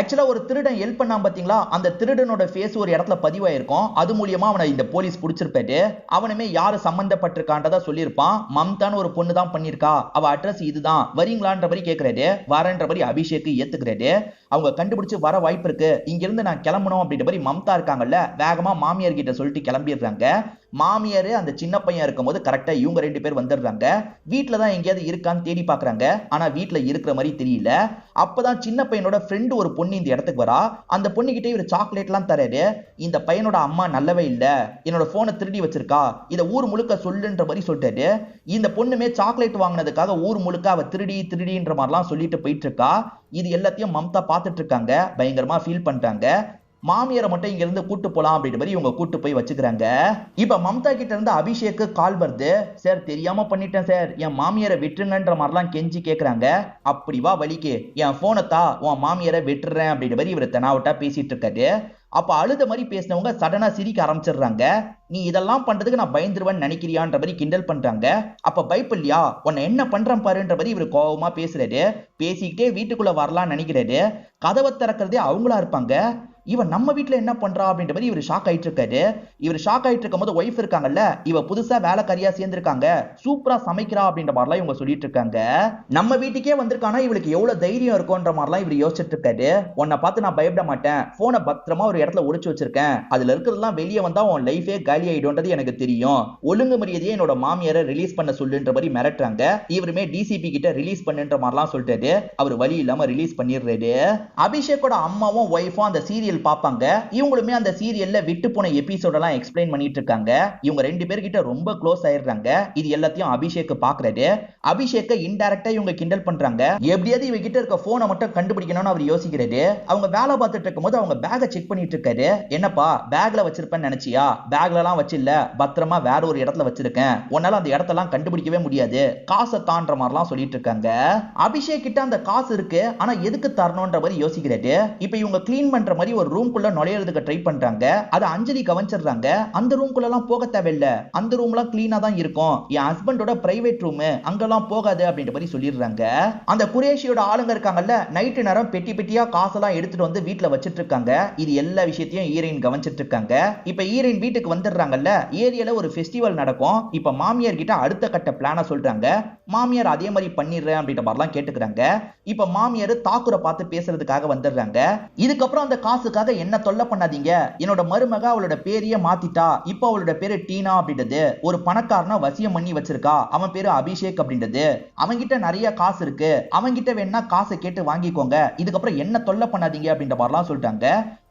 ஆக்சுவலா ஒரு திருடன் ஹெல்ப் பண்ணாம பாத்தீங்களா, அந்த திருடனோட ஃபேஸ் ஒரு இடத்துல பதிவாயிருக்கும். அது மூலியமா அவனை இந்த போலீஸ் பிடிச்சிருப்பாரு. அவனுமே யாரு சம்பந்தப்பட்டிருக்கான்றதா சொல்லியிருப்பான். மம்தான்னு ஒரு பொண்ணு தான் பண்ணிருக்கா, அவ அட்ரஸ் இதுதான், வரீங்களான்ற மாதிரி கேட்கிறாரு. வரன்ற மாதிரி அபிஷேக் ஏத்துக்கிறாரு. அவங்க கண்டுபிடிச்சு வர வாய்ப்பு இருக்கு, இங்க இருந்து நான் கிளம்பணும் அப்படின்ற மாதிரி மம்தா இருக்காங்கல்ல, வேகமா மாமியார் கிட்ட சொல்லிட்டு கிளம்பிடுறாங்க. மாமியாரு அந்த சின்ன பையன் இருக்கும்போது கரெக்டா இவங்க ரெண்டு பேர் வந்துடுறாங்க. வீட்டுல தான் எங்கேயாவது இருக்கான்னு தேடி பாக்குறாங்க. ஆனா வீட்டுல இருக்கிற மாதிரி தெரியல. அப்பதான் சின்ன பையனோட ஃப்ரெண்டு ஒரு பொண்ணு இந்த இடத்துக்கு வரா. அந்த பொண்ணு கிட்ட இவர் சாக்லேட் எல்லாம் தராரு. இந்த பையனோட அம்மா நல்லவே இல்ல, என்னோட போனை திருடி வச்சிருக்கா, இத ஊர் முழுக்க சொல்லுன்ற மாதிரி சொல்லிட்டாரு. இந்த பொண்ணுமே சாக்லேட் வாங்கினதுக்காக ஊர் முழுக்க அவ திருடின்ற மாதிரிலாம் சொல்லிட்டு போயிட்டு இருக்கா. இது எல்லாத்தையும் மம்தா பார்த்துட்டு இருக்காங்க. பயங்கரமா ஃபீல் பண்றாங்க. மாமியாரை மட்டும் இங்க இருந்து கூட்டு போலாம் அப்படின்ற மாதிரி இவங்க கூட்டு போய் வச்சுக்கிறாங்க. இப்ப மம்தா கிட்ட இருந்து அபிஷேக்கு கால் வருது. சார் தெரியாம பண்ணிட்டேன் சார், என் மாமியாரை விட்டுருங்கன்ற மாதிரிலாம் கெஞ்சி கேக்குறாங்க. அப்படி வா வலிக்கு, என் போனை தா, உன் மாமியாரை விட்டுறேன் அப்படின்ற மாதிரி இவர் தெனாவட்டா பேசிட்டு இருக்காரு. அப்ப அழுத மாதிரி பேசினவங்க சடனா சிரிக்க ஆரம்பிச்சிடுறாங்க. நீ இதெல்லாம் பண்றதுக்கு நான் பயந்துருவேன்னு நினைக்கிறியான்ற மாதிரி கிண்டல் பண்றாங்க. அப்ப பயப்பில்லையா, உன்னை என்ன பண்றேன் பாருன்ற மாதிரி இவர் கோபமா பேசுறாரு. பேசிக்கிட்டே வீட்டுக்குள்ள வரலாம்னு நினைக்கிறாரு. கதவை திறக்கிறதே அவங்களா இருப்பாங்க. இவன் நம்ம வீட்டுல என்ன பண்றா அப்படின்ற மாதிரி இவர் ஷாக் ஆயிட்டு இருக்காரு. இவர் ஷாக் ஆயிட்டு இருக்கும் போது ஒய்ஃப் இருக்காங்கல்ல, இவ புதுசா வேலைக்காரியா சேர்ந்திருக்காங்க, சூப்பரா சமைக்கிறா அப்படின்ற மாதிரிலாம் இவங்க சொல்லிட்டு இருக்காங்க. நம்ம வீட்டுக்கே வந்திருக்கானா இவளுக்கு எவ்வளவு தைரியம் இருக்கும்ன்ற மாதிரிலாம் இவர் யோசிச்சுட்டு இருக்காரு. உன்னை பார்த்து நான் பயப்பட மாட்டேன், போனை பத்திரமா ஒரு இடத்துல ஒளிச்சு வச்சிருக்கேன், அதுல இருக்கிறதெல்லாம் வெளியே வந்தா உன் லைஃபே காலி ஆயிடும்ன்றது எனக்கு தெரியும், ஒழுங்கு மரியாதையே என்னோட மாமியாரை ரிலீஸ் பண்ண சொல்லுன்ற மாதிரி மிரட்டுறாங்க. இவருமே டிசிபி கிட்ட ரிலீஸ் பண்ணுன்ற மாதிரிலாம் சொல்லிட்டாரு. அவர் வழி இல்லாம ரிலீஸ் பண்ணிடுறாரு. அபிஷேக்கோட அம்மாவும் ஒய்ஃபும் அந்த சீரியல் பாப்பாங்க. இவங்களுமே அந்த சீரியல்ல விட்டு போன எபிசோட் எல்லாம் எக்ஸ்பிளைன் பண்ணிட்டு இருக்காங்க. இவங்க ரெண்டு பேர்கிட்ட ரொம்ப க்ளோஸ் ஆயிடுறாங்க. இது எல்லாத்தையும் அபிஷேக் பாக்குறாரு. அபிஷேக்க இன்டைரக்டா இவங்க கிண்டல் பண்றாங்க. எப்படியாவது இவங்க கிட்ட இருக்க போனை மட்டும் கண்டுபிடிக்கணும்னு அவர் யோசிக்கிறாரு. அவங்க வேலை பார்த்துட்டு இருக்கும் போது அவங்க பேக்கை செக் பண்ணிட்டு இருக்காரு. என்னப்பா பேக்ல வச்சிருப்பேன்னு நினைச்சியா, பேக்ல எல்லாம் வச்சில்ல, பத்திரமா வேற ஒரு இடத்துல வச்சிருக்கேன், உன்னால அந்த இடத்தெல்லாம் கண்டுபிடிக்கவே முடியாது, காசை தான்ற மாதிரிலாம் சொல்லிட்டு இருக்காங்க. அபிஷேக் கிட்ட அந்த காசு இருக்கு, ஆனா எதுக்கு தரணும்ன்ற மாதிரி யோசிக்கிறாரு. இப்ப இவங்க கிளீன் பண்ற மாதிரி ஒரு ரூம்குள்ள நுழையிறதுக்கு ட்ரை பண்றாங்க. அது அஞ்சலி கவனிச்சிடுறாங்க. அந்த ரூம்குள்ள எல்லாம் போக தேவையில்லை, அந்த ரூம்லாம் கிளீனா தான் இருக்கும், என் ஹஸ்பண்டோட பிரைவேட் ரூம், அங்கெல்லாம் போகாது அப்படின்ற மாதிரி சொல்லிடுறாங்க. அந்த குரேஷியோட ஆளுங்க இருக்காங்கல்ல, நைட்டு நேரம் பெட்டி பெட்டியா காசெல்லாம் எடுத்துட்டு வந்து வீட்டுல வச்சிட்டு இருக்காங்க. இது எல்லா விஷயத்தையும் ஈரைன் கவனிச்சிட்டு இருக்காங்க. இப்ப ஈரைன் வீட்டுக்கு வந்துடுறாங்கல்ல, ஏரியால ஒரு ஃபெஸ்டிவல் நடக்கும். இப்ப மாமியார் கிட்ட அடுத்த கட்ட பிளான சொல்றாங்க. மாமியார் அதே மாதிரி பண்ணிடுறேன் அப்படின்ற மாதிரிலாம் கேட்டுக்கிறாங்க. இப்ப மாமியார் தாக்குரை பார்த்து பேசுறதுக்காக வந்துடுறாங்க. இதுக்கப்புறம் அந்த காசுக்காக என்ன தொல்லை பண்ணாதீங்க, என்னோட மருமக அவளோட பேரையே மாத்திட்டா, இப்ப அவளோட பேரு டீனா அப்படின்றது, ஒரு பணக்காரனா வசியம் பண்ணி வச்சிருக்கா, அவன் பேரு அபிஷேக் அப்படின்றது, அவன்கிட்ட நிறைய காசு இருக்கு, அவன்கிட்ட வேணா காசை கேட்டு வாங்கிக்கோங்க, இதுக்கப்புறம் என்ன தொல்லை பண்ணாதீங்க அப்படின்ற மாதிரிலாம் சொல்லிட்டாங்க.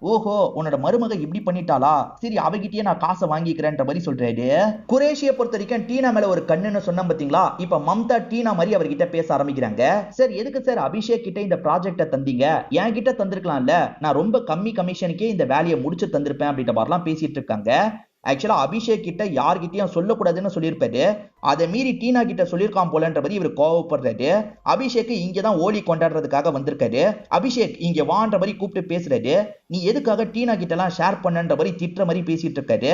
ஓஹோ, உன்னோட மருமக இப்படி பண்ணிட்டாளா, சரி அவகிட்டயே நான் காசை வாங்கிக்கிறேன்ற மாதிரி சொல்றாரு. குரேஷியை பொறுத்த வரைக்கும் டீனா மேல ஒரு கண்ணுன்னு சொன்ன பாத்தீங்களா, இப்ப மம்தா டீனா மாதிரி அவர்கிட்ட பேச ஆரம்பிக்கிறாங்க. சார் எதுக்கு சார் அபிஷேக் கிட்ட இந்த ப்ராஜெக்ட தந்தீங்க, என் கிட்ட தந்திருக்கலாம்ல, நான் ரொம்ப கம்மி கமிஷனுக்கே இந்த வேலையை முடிச்சு தந்திருப்பேன் அப்படின்ற மாதிரிலாம் பேசிட்டு இருக்காங்க. ஆக்சுவலா அபிஷேக் கிட்ட யார்கிட்டயும் சொல்லக்கூடாதுன்னு சொல்லியிருப்பாரு, அதை மீறி டீனா கிட்ட சொல்லியிருக்கான் போலன்ற மாதிரி இவர் கோவப்படுறாரு. அபிஷேக் இங்கதான் ஓலி கொண்டாடுறதுக்காக வந்திருக்காரு. அபிஷேக் இங்க வான்ற மாதிரி கூப்பிட்டு பேசுறாரு. நீ எதுக்காக டீனா கிட்ட எல்லாம் ஷேர் பண்ணன்ற மாதிரி திட்டுற மாதிரி பேசிட்டு இருக்காரு.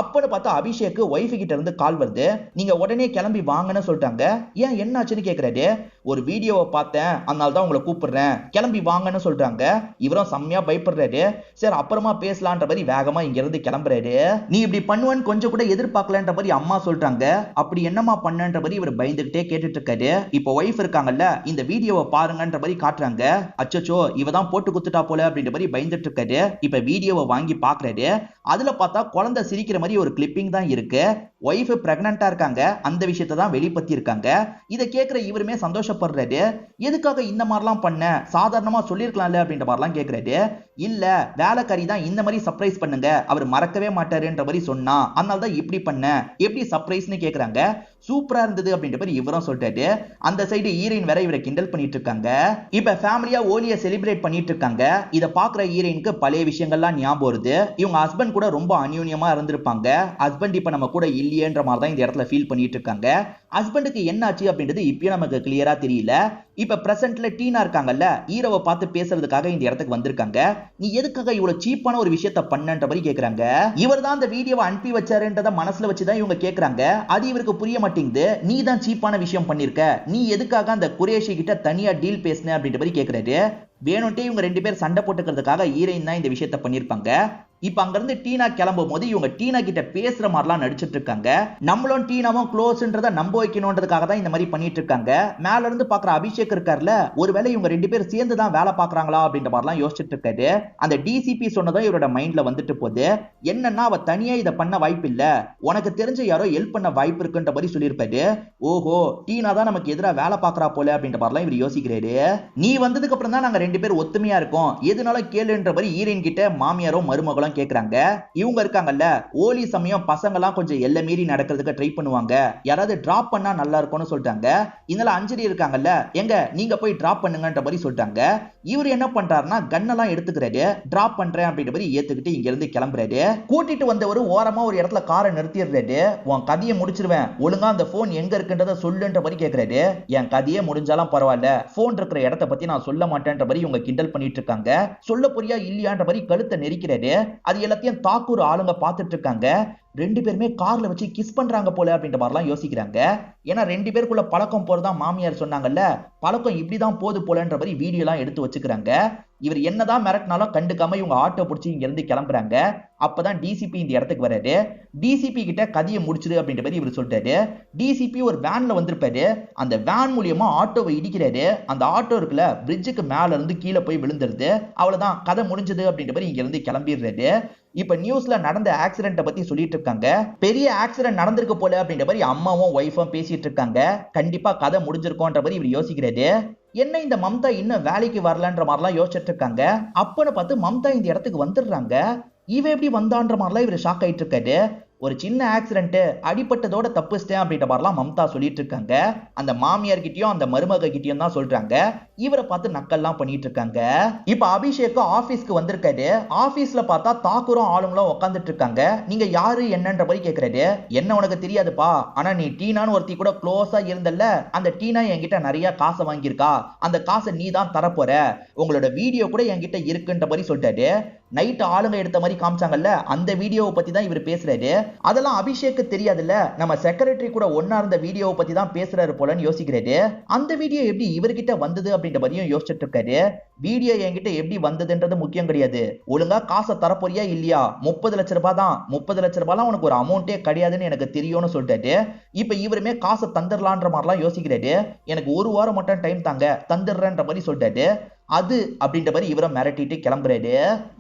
அப்பன்னு பார்த்தா அபிஷேக் ஒய்ஃப் கிட்ட இருந்து கால் வருது. நீங்க உடனே கிளம்பி வாங்கன்னு சொல்லிட்டாங்க. ஏன் என்னாச்சுன்னு கேக்குறாரு. ஒரு வீடியோவை பார்த்தேன், அதனால தான் உங்களை கூப்பிடுறேன், கிளம்பி வாங்கன்னு சொல்றாங்க. இவரும் செம்மையா பயப்படுறாரு. சரி அப்புறமா பேசலான்ற மாதிரி வேகமா இங்க இருந்து கிளம்புறாரு. நீ இப்படி பண்ணுவேன்னு கொஞ்சம் கூட எதிர்பார்க்கலன்ற மாதிரி அம்மா சொல்றாங்க. அப்படி என்னமா பண்ணன்ற மாதிரி இவர் பயந்துகிட்டே கேட்டுட்டு இருக்காரு. இப்ப ஒய்ஃப் இருக்காங்கல்ல, இந்த வீடியோவை பாருங்கன்ற மாதிரி காட்டுறாங்க. அச்சச்சோ இவதான் போட்டு குத்துட்டா போல அப்படின்ற மாதிரி பயந்துட்டு இருக்காரு. இப்ப வீடியோவை வாங்கி பாக்குறாரு. அதுல பார்த்தா குழந்தை சிரிக்கிற மாதிரி ஒரு கிளிப்பிங் தான் இருக்கு. ஒய்ஃப் பிரெக்னன்ட்டா இருக்காங்க, அந்த விஷயத்தை தான் வெளிப்படுத்தி இருக்காங்க. இதை கேட்கிற இவருமே சந்தோஷப்படுறாரு. எதுக்காக இந்த மாதிரிலாம் பண்ண, சாதாரணமா சொல்லிருக்கலாம்ல அப்படின்ற மாதிரிலாம் கேட்கிறாரு. இல்ல வேலைக்காரி தான் இந்த மாதிரி சர்ப்ரைஸ் பண்ணுங்க, அவர் மறக்கவே மாட்டாருன்ற மாதிரி சொன்னா, அதனால தான் இப்படி பண்ண, எப்படி சர்ப்ரைஸ்னு கேக்குறாங்க. சூப்பரா இருந்தது அப்படின்ற மாதிரி இவரும் சொல்லிட்டாரு. அந்த சைடு ஹீரோயின் வேற இவரை கிண்டல் பண்ணிட்டு இருக்காங்க. இப்ப ஃபேமிலியா ஹோலியை செலிப்ரேட் பண்ணிட்டு இருக்காங்க. இத பாக்குற ஹீரோயினுக்கு பழைய விஷயங்கள்லாம் ஞாபகம் வருது. இவங்க ஹஸ்பண்ட் கூட ரொம்ப அந்யூன்யமா இருந்திருப்பாங்க. ஹஸ்பண்ட் இப்ப நம்ம கூட இல்லையேன்ற மாதிரி தான் இந்த இடத்துல ஃபீல் பண்ணிட்டு இருக்காங்க. ஹஸ்பண்டுக்கு என்ன ஆச்சு அப்படின்றது இப்பயும் நமக்கு கிளியரா தெரியல. இப்ப பிரசன்ட்ல டீனா இருக்காங்கல்ல, ஹீரோவை பார்த்து பேசுறதுக்காக இந்த இடத்துக்கு வந்திருக்காங்க. நீ எதுக்காக இவ்வளவு சீப்பான ஒரு விஷயத்த பண்ணன்ற மாதிரி கேக்குறாங்க. இவர் தான் அந்த வீடியோவை அனுப்பி வச்சாருன்றத மனசுல வச்சுதான் இவங்க கேக்குறாங்க. அது இவருக்கு புரிய மாட்டேங்குது. நீ தான் சீப்பான விஷயம் பண்ணிருக்க, நீ எதுக்காக அந்த குரேஷி கிட்ட தனியா டீல் பேசின அப்படின்ற மாதிரி கேக்குறாரு. வேணும்ட்டே இவங்க ரெண்டு பேர் சண்டை போட்டுக்கிறதுக்காக ஹீரோயின் தான் இந்த விஷயத்த பண்ணிருப்பாங்க. இப்ப அங்க இருந்து டீனா கிளம்பும் போது இவங்க டீனா கிட்ட பேசுற மாதிரிலாம் நடிச்சிட்டு இருக்காங்க. நம்மளும் டீனாவும் க்ளோஸ்ன்றத நம்ப வைக்கணும்ன்றதுக்காக தான் இந்த மாதிரி பண்ணிட்டு இருக்காங்க. மேல இருந்து பாக்குற அபிஷேக் இருக்கார்ல, ஒருவேளை இவங்க ரெண்டு பேர் சேர்ந்து தான் வேலை பாக்குறாங்களா அப்படின்ற மாதிரிலாம் யோசிச்சுட்டு இருக்காரு. அந்த டிசிபி சொன்னதும் இவரோட மைண்ட்ல வந்துட்டு போகுது. என்னன்னா அவ தனியா இதை பண்ண வாய்ப்பு இல்ல, உனக்கு தெரிஞ்ச யாரோ ஹெல்ப் பண்ண வாய்ப்பு இருக்குன்ற மாதிரி சொல்லியிருப்பாரு. ஓஹோ டீனா தான் நமக்கு எதிராக வேலை பாக்குறா போல அப்படின்ற மாதிரிலாம் இவர் யோசிக்கிறாரு. நீ வந்ததுக்கு அப்புறம் தான் நாங்க ரெண்டு பேர் ஒத்துமையா இருக்கோம், எதுனாலும் கேளுன்ற மாதிரி ஹீரோயின் கிட்ட மாமியாரும் மருமகளும் எல்லாம் கேக்குறாங்க. இவங்க இருக்காங்கல்ல, ஓலி சமயம் பசங்க எல்லாம் கொஞ்சம் எல்லை மீறி நடக்கிறதுக்கு ட்ரை பண்ணுவாங்க, யாராவது டிராப் பண்ணா நல்லா இருக்கும்னு சொல்லிட்டாங்க. இதனால அஞ்சலி இருக்காங்கல்ல, எங்க நீங்க போய் டிராப் பண்ணுங்கன்ற மாதிரி சொல்லிட்டாங்க. இவர் என்ன பண்றாருன்னா கன்னெல்லாம் எடுத்துக்கிறாரு, டிராப் பண்றேன் அப்படின்ற மாதிரி ஏத்துக்கிட்டு இங்க இருந்து கிளம்புறாரு. கூட்டிட்டு வந்தவர் ஓரமா ஒரு இடத்துல காரை நிறுத்திடுறாரு. உன் கதையை முடிச்சிருவேன், ஒழுங்கா அந்த போன் எங்க இருக்குன்றத சொல்லுன்ற மாதிரி கேக்குறாரு. என் கதையே முடிஞ்சாலும் பரவாயில்ல, போன் இருக்கிற இடத்தை பத்தி நான் சொல்ல மாட்டேன்ற மாதிரி இவங்க கிண்டல் பண்ணிட்டு இருக்காங்க. சொல்ல போறியா இல்லையான்ற மாதிரி கழுத்தை நெரிக்கிறாரு. அது எல்லாத்தையும் தாக்கூர் ஆளுங்க பார்த்துட்டு இருக்காங்க. ரெண்டு பேருமே கார்ல வச்சு கிஸ் பண்றாங்க போல அப்படின்ற மாதிரிலாம் யோசிக்கிறாங்க. ஏன்னா ரெண்டு பேருக்குள்ள பழக்கம் போறதா மாமியார் சொன்னாங்கல்ல, பழக்கம் இப்படிதான் போது போலன்ற மாதிரி வீடியோ எல்லாம் எடுத்து வச்சுக்கிறாங்க. இவர் என்னதான் மிரட்டினாலும் கண்டுக்காம இவங்க ஆட்டோ பிடிச்சி இங்க இருந்து கிளம்புறாங்க. அப்பதான் டிசிபி இந்த இடத்துக்கு வராரு. டிசிபி கிட்ட கதையை முடிச்சிரு அப்படின்ற மாதிரி இவர் சொல்லிட்டாரு. டிசிபி ஒரு வேன்ல வந்திருப்பாரு. அந்த வேன் மூலியமா ஆட்டோவை இடிக்கிறாரு. அந்த ஆட்டோ இருக்குல்ல, பிரிட்ஜுக்கு மேல இருந்து கீழே போய் விழுந்துருது. அவ்வளவுதான், கதை முடிஞ்சது அப்படின்ற மாதிரி இங்க இருந்து கிளம்பிடுறாரு. இப்ப நியூஸ்ல நடந்த ஆக்சிடென்ட் பத்தி சொல்லிட்டு இருக்காங்க. பெரிய ஆக்சிடென்ட் நடந்திருக்கு போல அப்படின்ற மாதிரி அம்மாவும் ஒய்ஃபும் பேசிட்டு இருக்காங்க. கண்டிப்பா கதை முடிஞ்சிருக்கோன்ற மாதிரி இவர் யோசிக்கிறாரு. என்ன இந்த மம்தா இன்னும் வேலைக்கு வரலன்ற மாதிரிலாம் யோசிச்சுட்டு இருக்காங்க. அப்பன்னு பார்த்து மம்தா இந்த இடத்துக்கு வந்துடுறாங்க. இவ எப்படி வந்தான்ற மாதிரிலாம் இவர் ஷாக் ஆயிட்டு இருக்காரு. ஒரு சின்ன ஆக்சிடென்ட், அடிப்பட்டதோட தப்பிச்சிட்டேன் அப்படின்ற மாதிரிலாம் மம்தா சொல்லிட்டு இருக்காங்க. அந்த மாமியார் கிட்டயும் அந்த மருமக கிட்டயும் தான் சொல்றாங்க. இவரை பார்த்து நக்கல்லாம் பண்ணிட்டு இருக்காங்க. இப்ப அபிஷேக் ஆபீஸ்க்கு வந்திருக்காரு. ஆபீஸ்ல பார்த்தா தாக்கூரும் ஆளுங்களும் உட்காந்துட்டு இருக்காங்க. நீங்க யாரு என்னன்ற மாதிரி கேக்குறாரு. என்ன உனக்கு தெரியாதுப்பா, ஆனா நீ டீனான்னு ஒருத்தி கூட க்ளோஸா இருந்தல்ல, அந்த டீனா என்கிட்ட நிறைய காசை வாங்கியிருக்கா, அந்த காசை நீ தான் தரப்போற, உங்களோட வீடியோ கூட என்கிட்ட இருக்குன்ற மாதிரி சொல்லிட்டாரு. நைட் ஆளுங்க எடுத்த மாதிரி காமிச்சாங்கல்ல, அந்த வீடியோவை பத்தி தான் இவர் பேசுறாரு. அதெல்லாம் அபிஷேக்கு தெரியாதுல்ல, நம்ம செக்ரட்டரி கூட ஒன்னா இருந்த வீடியோவை பத்தி தான் பேசுறாரு போலன்னு யோசிக்கிறாரு. அந்த வீடியோ எப்படி இவர்கிட்ட வந்தது அப்படின்ற மாதிரியும் யோசிச்சுட்டு இருக்காரு. வீடியோ என்கிட்ட எப்படி வந்ததுன்றது முக்கியம் கிடையாது, ஒழுங்கா காசை தரப்போறியா இல்லையா, 30 லட்சம் ரூபாய் தான், 30 லட்சம் ரூபாய்லாம் உனக்கு ஒரு அமௌண்டே கிடையாதுன்னு எனக்கு தெரியும்னு சொல்லிட்டாரு. இப்ப இவருமே காசை தந்துடலான்ற மாதிரிலாம் யோசிக்கிறாரு. எனக்கு ஒரு வாரம் மட்டும் டைம் தாங்க, தந்துடுறேன்ற மாதிரி சொல்லிட்டாரு. அது அப்படின்ற மாதிரி இவரை மிரட்டிட்டு கிளம்புறாரு.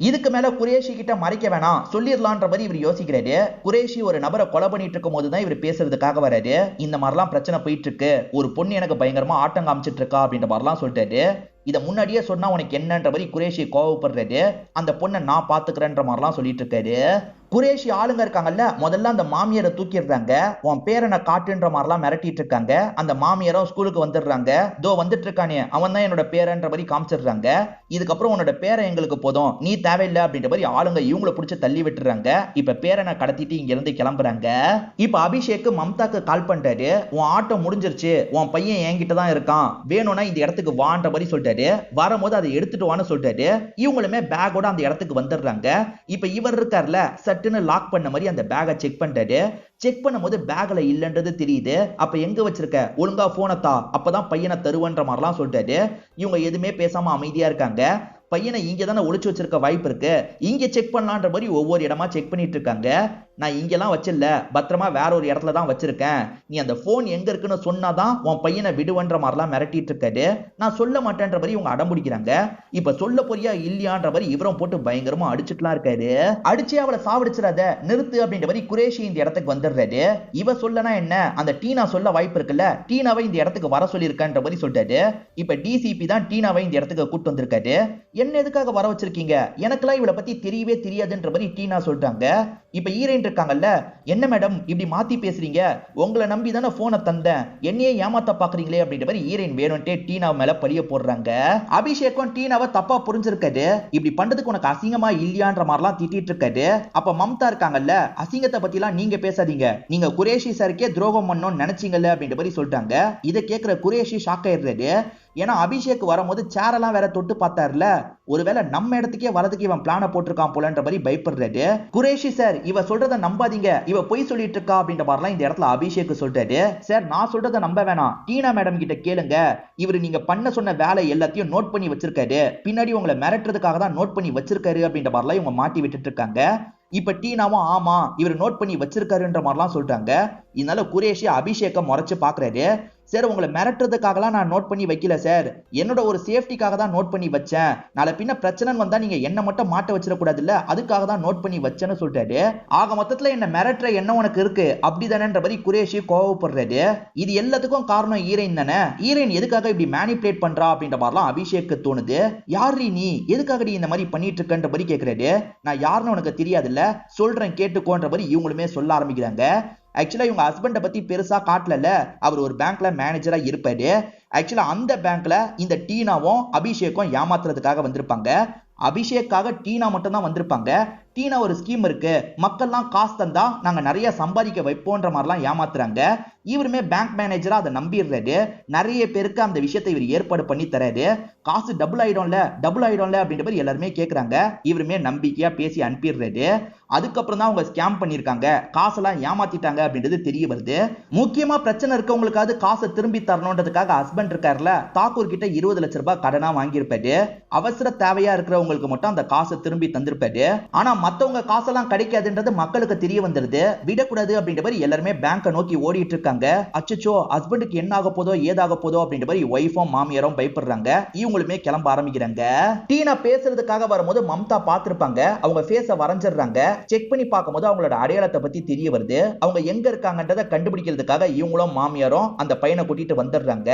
இதுக்கு மேல குரேஷி கிட்ட மறைக்க வேணாம், சொல்லிடலான்ற மாதிரி இவர் யோசிக்கிறாரு. குரேஷி ஒரு நபரை கொலை பண்ணிட்டு இருக்கும் போதுதான் இவர் பேசுறதுக்காக வராரு. இந்த மாதிரிலாம் பிரச்சனை போயிட்டு இருக்கு, ஒரு பொண்ணு எனக்கு பயங்கரமா ஆட்டம் காமிச்சிட்டு இருக்கா அப்படின்ற மாதிரிலாம் சொல்லிட்டாரு. இதை முன்னாடியே சொன்னா உனக்கு என்னன்ற மாதிரி குரேஷி கோவப்படுறாரு. அந்த பொண்ணை நான் பாத்துக்கிறேன்ற மாதிரிலாம் சொல்லிட்டு இருக்காரு. குரேஷி ஆளுங்க இருக்காங்கல்ல, முதல்ல அந்த மாமியாரை தூக்கிடுறாங்க. உன் பேரனை காட்டுன்ற மாதிரிலாம் மிரட்டிட்டு இருக்காங்க. அந்த மாமியாரும் ஸ்கூலுக்கு வந்துடுறாங்க. தோ வந்துட்டு இருக்கானே அவன் தான் என்னோட பேரன்ற மாதிரி காமிச்சிடுறாங்க. இதுக்கப்புறம் உன்னோட பேரை எங்களுக்கு போதும், நீ தேவையில்லை அப்படின்ற மாதிரி ஆளுங்க இவங்களை பிடிச்சி தள்ளி விட்டுறாங்க. இப்ப பேரனை கடத்திட்டு இங்க இருந்து கிளம்புறாங்க. இப்ப அபிஷேக் மம்தாக்கு கால் பண்றாரு. உன் ஆட்டம் முடிஞ்சிருச்சு, உன் பையன் என்கிட்ட தான் இருக்கான், வேணும்னா இந்த இடத்துக்கு வான்ற மாதிரி சொல்லிட்டாரு. வரும்போது அதை எடுத்துட்டு வான்னு சொல்லிட்டாரு. இவங்களுமே பேக்கோட அந்த இடத்துக்கு வந்துடுறாங்க. இப்ப இவர் இருக்கார்ல, சட்டுன்னு லாக் பண்ண மாதிரி அந்த பேக்கை செக் பண்றாரு. செக் பண்ணும்போது பேக்ல இல்லன்றது தெரியுது. அப்ப எங்க வச்சிருக்க, ஒழுங்கா போனை தா, அப்பதான் பையனை தருவன்ற மாதிரிலாம் சொல்லிட்டாரு. இவங்க எதுவுமே பேசாம அமைதியா இருக்காங்க. பையனை இங்க தானே ஒளிச்சு வச்சிருக்க வாய்ப்பு இருக்கு, இங்க செக் பண்ணலான்ற மாதிரி ஒவ்வொரு இடமா செக் பண்ணிட்டு இருக்காங்க. நான் இங்கெல்லாம் வச்சிடல, பத்திரமா வேற ஒரு இடத்துல தான் வச்சிருக்கேன், நீ அந்த போன் எங்க இருக்குன்னு சொன்னாதான் உன் பையனை விடுவன்ற மாதிரிலாம் மிரட்டிட்டு இருக்காரு. நான் சொல்ல மாட்டேன்ற மாதிரி இவங்க அடம் பிடிக்கிறாங்க. இப்ப சொல்ல போறியா இல்லையான்ற மாதிரி இவரும் போட்டு பயங்கரமா அடிச்சுட்டுலாம் இருக்காரு. அடிச்சு அவளை சாவடிச்சிடாத, நிறுத்து அப்படின்ற மாதிரி குரேஷி இந்த இடத்துக்கு வந்துடுறாரு. இவ சொல்லனா என்ன, அந்த டீனா சொல்ல வாய்ப்பு இருக்குல்ல, டீனாவை இந்த இடத்துக்கு வர சொல்லியிருக்கன்ற மாதிரி சொல்லிட்டாரு. இப்ப டிசிபி தான் டீனாவை இந்த இடத்துக்கு கூட்டு வந்திருக்காரு. என்ன எதுக்காக வர வச்சிருக்கீங்க, எனக்கெல்லாம் இவளை பத்தி தெரியவே தெரியாதுன்ற மாதிரி டீனா சொல்றாங்க. இப்ப ஈரன் இருக்காங்கல்ல, என்ன மேடம் இப்படி மாத்தி பேசுறீங்க, உங்களை நம்பி தானே போனை தந்தேன், என்னையே ஏமாத்த பாக்குறீங்களே அப்படின்ற மாதிரி ஈரன் வேணும்ட்டே டீனா மேல பழிய போடுறாங்க. அபிஷேக்கும் டீனாவை தப்பா புரிஞ்சிருக்காரு. இப்படி பண்றதுக்கு உனக்கு அசிங்கமா இல்லையான்ற மாதிரிலாம் திட்டிட்டு இருக்காரு. அப்ப மம்தா இருக்காங்கல்ல, அசிங்கத்தை பத்தி எல்லாம் நீங்க பேசாதீங்க, நீங்க குரேஷி சாருக்கே துரோகம் பண்ணணும்னு நினைச்சீங்கல்ல அப்படின்ற மாதிரி சொல்லிட்டாங்க. இதை கேட்கிற குரேஷி ஷாக் ஆயிடுறாரு. ஏன்னா அபிஷேக் வரும்போது சேரெல்லாம் வேற தொட்டு பார்த்தாருல, ஒருவேளை நம்ம இடத்துக்கே வரதுக்கு இவன் பிளான போட்டிருக்கான் போலன்ற மாதிரி பயப்படுறாரு. குரேஷி சார், இவ சொல்றத நம்பாதீங்க, இவ பொய் சொல்லிட்டு இருக்கா அப்படின்ற மாதிரிலாம் இந்த இடத்துல அபிஷேக் சொல்றாரு. சார் நான் சொல்றத நம்ப வேணாம், டீனா மேடம் கிட்ட கேளுங்க, இவரு நீங்க பண்ண சொன்ன வேலை எல்லாத்தையும் நோட் பண்ணி வச்சிருக்காரு, பின்னாடி உங்களை மிரட்டுறதுக்காக தான் நோட் பண்ணி வச்சிருக்காரு அப்படின்ற மாதிரிலாம் இவங்க மாட்டி விட்டுட்டு இருக்காங்க. இப்ப டீனாவும் ஆமா இவர் நோட் பண்ணி வச்சிருக்காருன்ற மாதிரிலாம் சொல்றாங்க. இதனால குரேஷி அபிஷேக்க முறைச்சு பாக்குறாரு. சார் உங்களை மிரட்டுறதுக்காகலாம் நான் நோட் பண்ணி வைக்கல சார், என்னோட ஒரு சேஃப்டிக்காக தான் நோட் பண்ணி வச்சேன், நாளை பின்ன பிரச்சனை வந்தா நீங்க என்ன மட்டும் மாட்ட வச்சிடக்கூடாது இல்ல, அதுக்காக தான் நோட் பண்ணி வச்சேன்னு சொல்லிட்டாரு. ஆக மொத்தத்துல என்ன மிரட்டுற என்ன உனக்கு இருக்கு அப்படிதானேன்ற மாதிரி குரேஷி கோவப்படுறாரு. இது எல்லாத்துக்கும் காரணம் ஹீரோயின் தானே, ஹீரோயின் எதுக்காக இப்படி மேனிபுலேட் பண்றா அப்படின்ற மாதிரிலாம் அபிஷேக்கு தோணுது. யாரு நீ, எதுக்காக இந்த மாதிரி பண்ணிட்டு இருக்கன்ற மாதிரி கேக்குறாரு. நான் யாருன்னு உனக்கு தெரியாதுல்ல, சொல்றேன் கேட்டுக்கோன்ற மாதிரி இவங்களுமே சொல்ல ஆரம்பிக்கிறாங்க. ஆக்சுவலா இவங்க ஹஸ்பண்ட பத்தி பெருசா காட்டல, அவர் ஒரு பேங்க்ல மேனேஜரா இருப்பாரு. ஆக்சுவலா அந்த பேங்க்ல இந்த டீனாவும் அபிஷேக்கும் ஏமாத்துறதுக்காக வந்திருப்பாங்க. அபிஷேக்காக டீனா மட்டும் தான் வந்திருப்பாங்க. டீனா ஒரு ஸ்கீம் இருக்கு, மக்கள்லாம் காசு தந்தா நாங்க நிறைய சம்பாதிக்க வைப்போன்ற மாதிரிலாம் ஏமாத்துறாங்க. இவருமே பேங்க் மேனேஜரா அதை நம்பிடுறாரு. நிறைய பேருக்கு அந்த விஷயத்தை இவர் ஏற்பாடு பண்ணி தராரு. காசு டபுள் ஆயிடும்ல அப்படின்ற மாதிரி எல்லாருமே கேக்குறாங்க. இவருமே நம்பிக்கையா பேசி அனுப்பிடுறாரு. அதுக்கப்புறம் தான் அவங்க ஸ்கேம் பண்ணிருக்காங்க, காசெல்லாம் ஏமாத்திட்டாங்க அப்படின்றது தெரிய வருது. முக்கியமா பிரச்சனை இருக்கவங்களுக்காவது காசை திரும்பி தரணுன்றதுக்காக ஹஸ்பண்ட் இருக்காருல, தாக்கூர் கிட்ட 20 லட்சம் ரூபாய் கடனா வாங்கியிருப்பாரு. அவசர தேவையா இருக்கிறவங்களுக்கு மட்டும் அந்த காசை திரும்பி தந்திருப்பாரு. ஆனா மத்தவங்க காசெல்லாம் கிடைக்காதுன்றது மக்களுக்கு தெரிய வந்துருது. விடக்கூடாது அப்படின்ற மாதிரி எல்லாருமே பேங்கை நோக்கி ஓடிட்டு இருக்காங்க. அச்சச்சோ ஹஸ்பண்டுக்கு என்ன ஆக போதோ ஏதாக போதோ அப்படின்ற மாதிரி ஒய்ஃபும் மாமியாரும் பயப்படுறாங்க. இவங்களுமே கிளம்ப ஆரம்பிக்கிறாங்க. டீனா பேசுறதுக்காக வரும்போது மம்தா பார்த்திருப்பாங்க. அவங்க ஃபேஸை வரைஞ்சிடுறாங்க. செக் பண்ணி பார்க்கும்போது அவங்களோட அடையாளத்தை பத்தி தெரிய வருது. அவங்க எங்க இருக்காங்கன்றதை கண்டுபிடிக்கிறதுக்காக இவங்களும் மாமியாரும் அந்த பையனை கூட்டிட்டு வந்துடுறாங்க.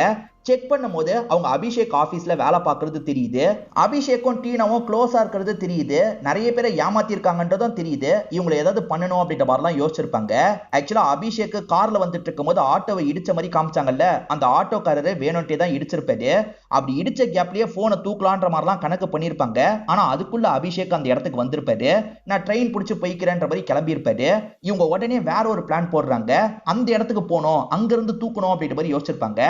செக் பண்ணும்போது அவங்க அபிஷேக் ஆபீஸ்ல வேலை பார்க்கறது தெரியுது. அபிஷேக்கும் டீனாவும் க்ளோஸா இருக்கிறது தெரியுது. நிறைய பேரை ஏமாத்தி இருக்காங்கன்றதும் தெரியுது. இவங்களை ஏதாவது பண்ணணும் அப்படின்ற மாதிரிலாம் யோசிச்சிருப்பாங்க. ஆக்சுவலா அபிஷேக் கார்ல வந்துட்டு இருக்கும்போது ஆட்டோவை இடிச்ச மாதிரி காமிச்சாங்கல்ல, அந்த ஆட்டோக்காரரு வேணும்ட்டே தான் இடிச்சிருப்பாரு. அப்படி இடிச்ச கேப்லயே போனை தூக்கலான்ற மாதிரிலாம் கணக்கு பண்ணிருப்பாங்க. ஆனா அதுக்குள்ள அபிஷேக் அந்த இடத்துக்கு வந்திருப்பாரு. நான் ட்ரெயின் பிடிச்சு போய்க்கிறேன்ற மாதிரி கிளம்பி இருப்பாரு. இவங்க உடனே வேற ஒரு பிளான் போடுறாங்க. அந்த இடத்துக்கு போனோம், அங்க இருந்து தூக்கணும் அப்படின்ற மாதிரி யோசிச்சிருப்பாங்க.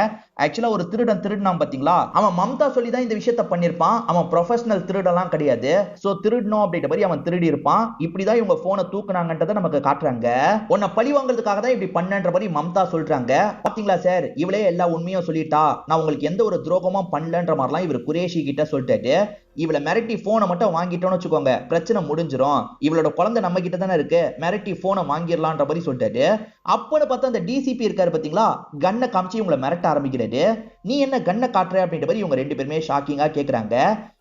ஆக்சுவலா ஒரு திருடன் பாத்தீங்களா, அவன் மம்தா சொல்லி தான் இந்த விஷயத்தை பண்ணிருப்பான். அவன் ப்ரொஃபஷனல் திருடெல்லாம் கிடையாது. சோ திருடணும் அப்படின்ற மாதிரி அவன் திருடி இருப்பான். இப்படிதான் இவங்க போனை தூக்குனாங்கன்றதை நமக்கு காட்டுறாங்க. உன்னை பழி வாங்குறதுக்காக தான் இப்படி பண்ணன்ற மாதிரி மம்தா சொல்றாங்க. பாத்தீங்களா சார், இவளே எல்லா உண்மையும் சொல்லிட்டா, நான் உங்களுக்கு எந்த ஒரு துரோகமும் பண்ணலன்ற மாதிரிலாம் இவர் குரேஷி கிட்ட சொல்லிட்டாரு. இவளை மிரட்டி போனை மட்டும் வாங்கிட்டோம்னு வச்சுக்கோங்க, பிரச்சனை முடிஞ்சிரும். இவளோட குழந்தை நம்ம கிட்ட தானே இருக்கு, மிரட்டி போனை வாங்கிடலான்ற மாதிரி சொல்லிட்டாரு. அப்பன்னு பார்த்தா அந்த டிசிபி இருக்காரு பாத்தீங்களா, கண்ணை காமிச்சு இவங்களை மிரட்ட ஆரம்பிக்கிறாரு. நீ என்ன கண்ணை காட்டுற அப்படின்ற மாதிரி இவங்க ரெண்டு பேருமே ஷாக்கிங்கா கேக்குறாங்க.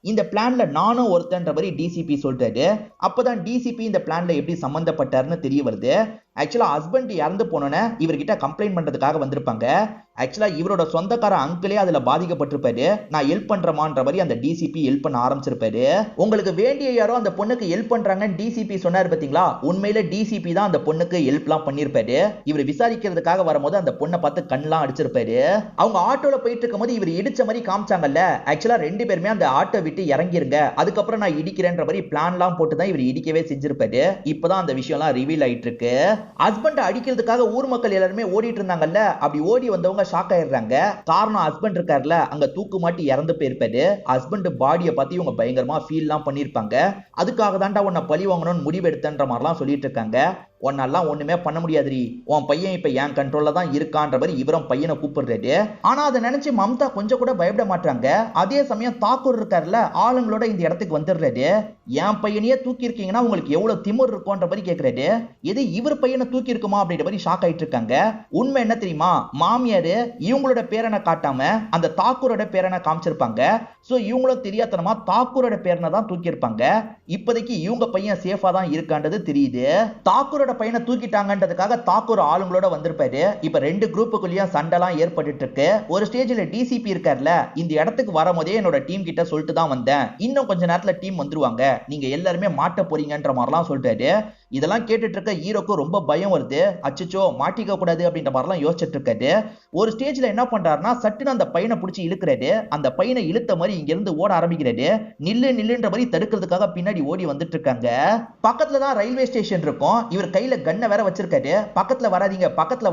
இந்த பிளான்ல நானும் ஒருத்தன்ற மாதிரி டிசிபி சொல்றாரு. அப்பதான் டிசிபி இந்த பிளான்ல எப்படி சம்பந்தப்பட்டாருன்னு தெரிய வருது. ஆக்சுவலா ஹஸ்பண்ட் இறந்து போனோன்னு இவர்கிட்ட கம்ப்ளைண்ட் பண்றதுக்காக வந்திருப்பாங்க. ஆக்சுவலா இவரோட சொந்தக்கார அங்கிளே அதுல பாதிக்கப்பட்டிருப்பாரு. நான் ஹெல்ப் பண்றமான்ற மாதிரி அந்த டிசிபி ஹெல்ப் பண்ண ஆரம்பிச்சிருப்பாரு. உங்களுக்கு வேண்டிய யாரோ அந்த பொண்ணுக்கு ஹெல்ப் பண்றாங்கன்னு டிசிபி சொன்னாரு பாத்தீங்களா, உண்மையில டிசிபி தான் அந்த பொண்ணுக்கு ஹெல்ப்லாம் பண்ணிருப்பாரு. இவர் விசாரிக்கிறதுக்காக வரும்போது அந்த பொண்ணை பார்த்து கண்ணெல்லாம் அடிச்சிருப்பாரு. அவங்க ஆட்டோல போயிட்டு இருக்கும்போது இவர் இடிச்ச மாதிரி காமிச்சாங்கல்ல, ஆக்சுவலா ரெண்டு பேருமே அந்த ஆட்டோ விட்டு இறங்கிருங்க, அதுக்கப்புறம் நான் இடிக்கிறேன்ற மாதிரி பிளான்லாம் போட்டு தான் இவர் இடிக்கவே செஞ்சிருப்பாரு. இப்பதான் அந்த விஷயம்லாம் ரிவீல் ஆயிட்டு இருக்கு. ஹஸ்பண்ட் அடிக்கிறதுக்காக ஊர் மக்கள் எல்லாருமே ஓடிட்டு இருந்தாங்கல்ல, அப்படி ஓடி வந்தவங்க ஷாக் ஆயிடுறாங்க. காரணம் ஹஸ்பண்ட் இருக்காருல, அங்க தூக்கு மாட்டி இறந்து போயிருப்பாரு. ஹஸ்பண்ட் பாடியை பத்தி இவங்க பயங்கரமா ஃபீல்லாம் பண்ணிருப்பாங்க. அதுக்காக தான்டா உன்னை பழி வாங்கணும்னு முடிவு எடுத்தன்ற மாதிரிலாம் சொல்லிட்டு இருக்காங்க. உன்னெல்லாம் ஒண்ணுமே பண்ண முடியாதுரி, உன் பையன் இப்ப என் கண்ட்ரோல்ல தான் இருக்கான்ற மாதிரி இவரும் பையனை கூப்பிடுறாரு. ஆனா அதை நினைச்சு மம்தா கொஞ்சம் கூட பயப்பட மாட்டாங்க. அதே சமயம் தாக்கூர் இருக்காருல, ஆளுங்களோட இந்த இடத்துக்கு வந்துடுறாரு. என் பையனையே தூக்கி இருக்கீங்கன்னா உங்களுக்கு எவ்வளவு திமிர் இருக்கும்ன்ற மாதிரி கேட்கறாரு. இது இவர் பையனை தூக்கி இருக்குமா அப்படின்ற மாதிரி ஷாக் ஆயிட்டு இருக்காங்க. உண்மை என்ன தெரியுமா, மாமியாரு இவங்களோட பேரனை காட்டாம அந்த தாக்கூரோட பேரனை காமிச்சிருப்பாங்க. சோ இவங்களும் தெரியாதனமா தாக்கூரோட பேரனை தான் தூக்கி இருப்பாங்க. இப்போதைக்கு இவங்க பையன் சேஃபா தான் இருக்கான்றது தெரியுது. தாக்கூரோட பையனை தூக்கிட்டாங்கன்றதுக்காக தாக்கூர் ஆளுங்களோட வந்திருப்பாரு. இப்ப ரெண்டு குரூப்புக்குள்ளேயும் சண்டைலாம் ஏற்பட்டு இருக்கு. ஒரு ஸ்டேஜ்ல டிசிபி இருக்காருல, இந்த இடத்துக்கு வரும்போதே என்னோட டீம் கிட்ட சொல்லிட்டு தான் வந்தேன், இன்னும் கொஞ்ச நேரத்துல டீம் வந்துருவாங்க, நீங்க எல்லாருமே மாட்ட போறீங்கன்ற மாதிரிலாம் சொல்லிட்டாரு. இதெல்லாம் கேட்டுட்டு இருக்க ஹீரோக்கு ரொம்ப பயம் வருது. அச்சச்சோ மாட்டிக்க கூடாது அப்படின்ற மாதிரிலாம் யோசிச்சுட்டு இருக்காரு. ஒரு ஸ்டேஜ்ல என்ன பண்றாருன்னா, சட்டுன்னு அந்த பையனை பிடிச்சி இழுக்கிறாரு. அந்த பையனை இழுத்த மாதிரி இங்க இருந்து ஓட ஆரம்பிக்கிறாரு. நில்லுன்ற மாதிரி தடுக்கிறதுக்காக பின்னாடி ஓடி வந்துட்டு இருக்காங்க. பக்கத்துல தான் ரயில்வே ஸ்டேஷன் இருக்கும். இவர் கையில கண்ணை வேற வச்சிருக்காரு. பக்கத்துல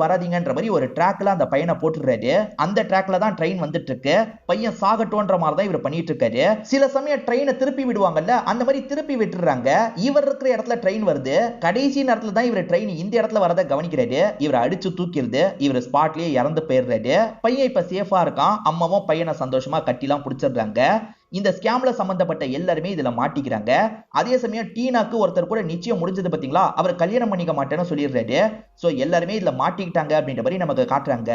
வராதீங்கன்ற மாதிரி ஒரு ட்ராக்ல அந்த பையனை போட்டுறாரு. அந்த ட்ராக்ல தான் ட்ரெயின் வந்துட்டு இருக்கு. பையன் சாகட்டோன்ற மாதிரி தான் இவர் பண்ணிட்டு இருக்காரு. சில சமயம் ட்ரெயினை திருப்பி விடுவாங்கல்ல, அந்த மாதிரி திருப்பி விட்டுறாங்க. இவர் இருக்கிற இடத்துல ட்ரெயின் வருது. கடைசி நேரத்துல தான் இவர் ட்ரெயின் இந்த இடத்துல வரத கவனிக்கிறாரு. இவர் அடிச்சு தூக்கிடுது. இவர் ஸ்பாட்லயே இறந்து போயிடுறாரு. பையன் இப்ப சேஃபா இருக்கான். அம்மாவும் பையனை சந்தோஷமா கட்டிலாம் பிடிச்சிடுறாங்க. இந்த ஸ்கேம்ல சம்பந்தப்பட்ட எல்லாருமே இதுல மாட்டிக்கிறாங்க. அதே சமயம் டீனாக்கு ஒருத்தர் கூட நிச்சயம் முடிஞ்சது பாத்தீங்களா, அவர் கல்யாணம் பண்ணிக்க மாட்டேன்னு சொல்லிடுறாரு. சோ எல்லாருமே இதுல மாட்டிக்கிட்டாங்க அப்படின்ற மாதிரி நமக்கு காட்டுறாங்க.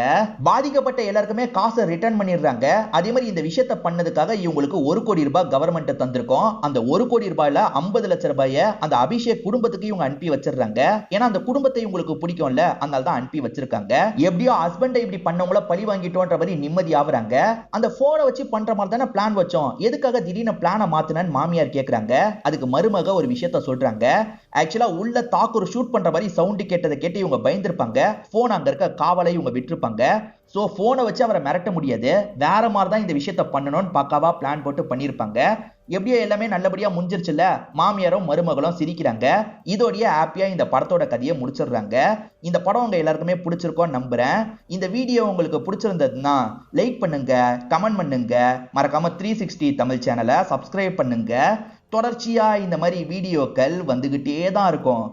பாதிக்கப்பட்ட எல்லாருக்குமே காசை ரிட்டர்ன் பண்ணிடுறாங்க. அதே மாதிரி இந்த விஷயத்தை பண்ணதுக்காக இவங்களுக்கு 1 கோடி ரூபாய் கவர்மெண்ட் தந்திருக்கோம். அந்த 1 கோடி ரூபாயில 50 லட்சம் ரூபாயை அந்த அபிஷேக் குடும்பத்துக்கு இவங்க அனுப்பி வச்சிடுறாங்க. ஏன்னா அந்த குடும்பத்தை இவங்களுக்கு பிடிக்கும்ல, அதனால தான் அனுப்பி வச்சிருக்காங்க. எப்படியோ ஹஸ்பண்டை இப்படி பண்ணவங்கள பழி வாங்கிட்டோன்ற மாதிரி நிம்மதி ஆகுறாங்க. அந்த போனை வச்சு பண்ற மாதிரி தானே பிளான் வச்சோம், எதுக்காக திடீர்னு பிளானை மாத்தினு மாமியார் கேக்குறாங்க. அதுக்கு மருமக ஒரு விஷயத்த சொல்றாங்க. ஆக்சுவலா உள்ள தாக்கூர் ஷூட் பண்ற மாதிரி சவுண்ட் கேட்டதை கேட்டு இவங்க பயந்துருப்பாங்க. போன் அங்க இருக்க காவலை இவங்க விட்டுருப்பாங்க. சோ போனை வச்சு அவரை மிரட்ட முடியாது, வேற மாதிரி தான் இந்த விஷயத்த பண்ணணும்னு பக்காவா பிளான் போட்டு பண்ணிருப்பாங்க. எப்படியோ எல்லாமே நல்லபடியா முடிஞ்சிருச்சுல, மாமியாரும் மருமகளும் சிரிக்கிறாங்க. இதோடய ஹாப்பியா இந்த படத்தோட கதையை முடிச்சிடுறாங்க. இந்த படம் உங்க எல்லாருக்குமே பிடிச்சிருக்கோன்னு நம்புறேன். இந்த வீடியோ உங்களுக்கு பிடிச்சிருந்ததுன்னா லைக் பண்ணுங்க, கமெண்ட் பண்ணுங்க, மறக்காம 360 தமிழ் சேனலை சப்ஸ்கிரைப் பண்ணுங்க. தொடர்ச்சியா இந்த மாதிரி வீடியோக்கள் வந்துகிட்டே தான் இருக்கும்.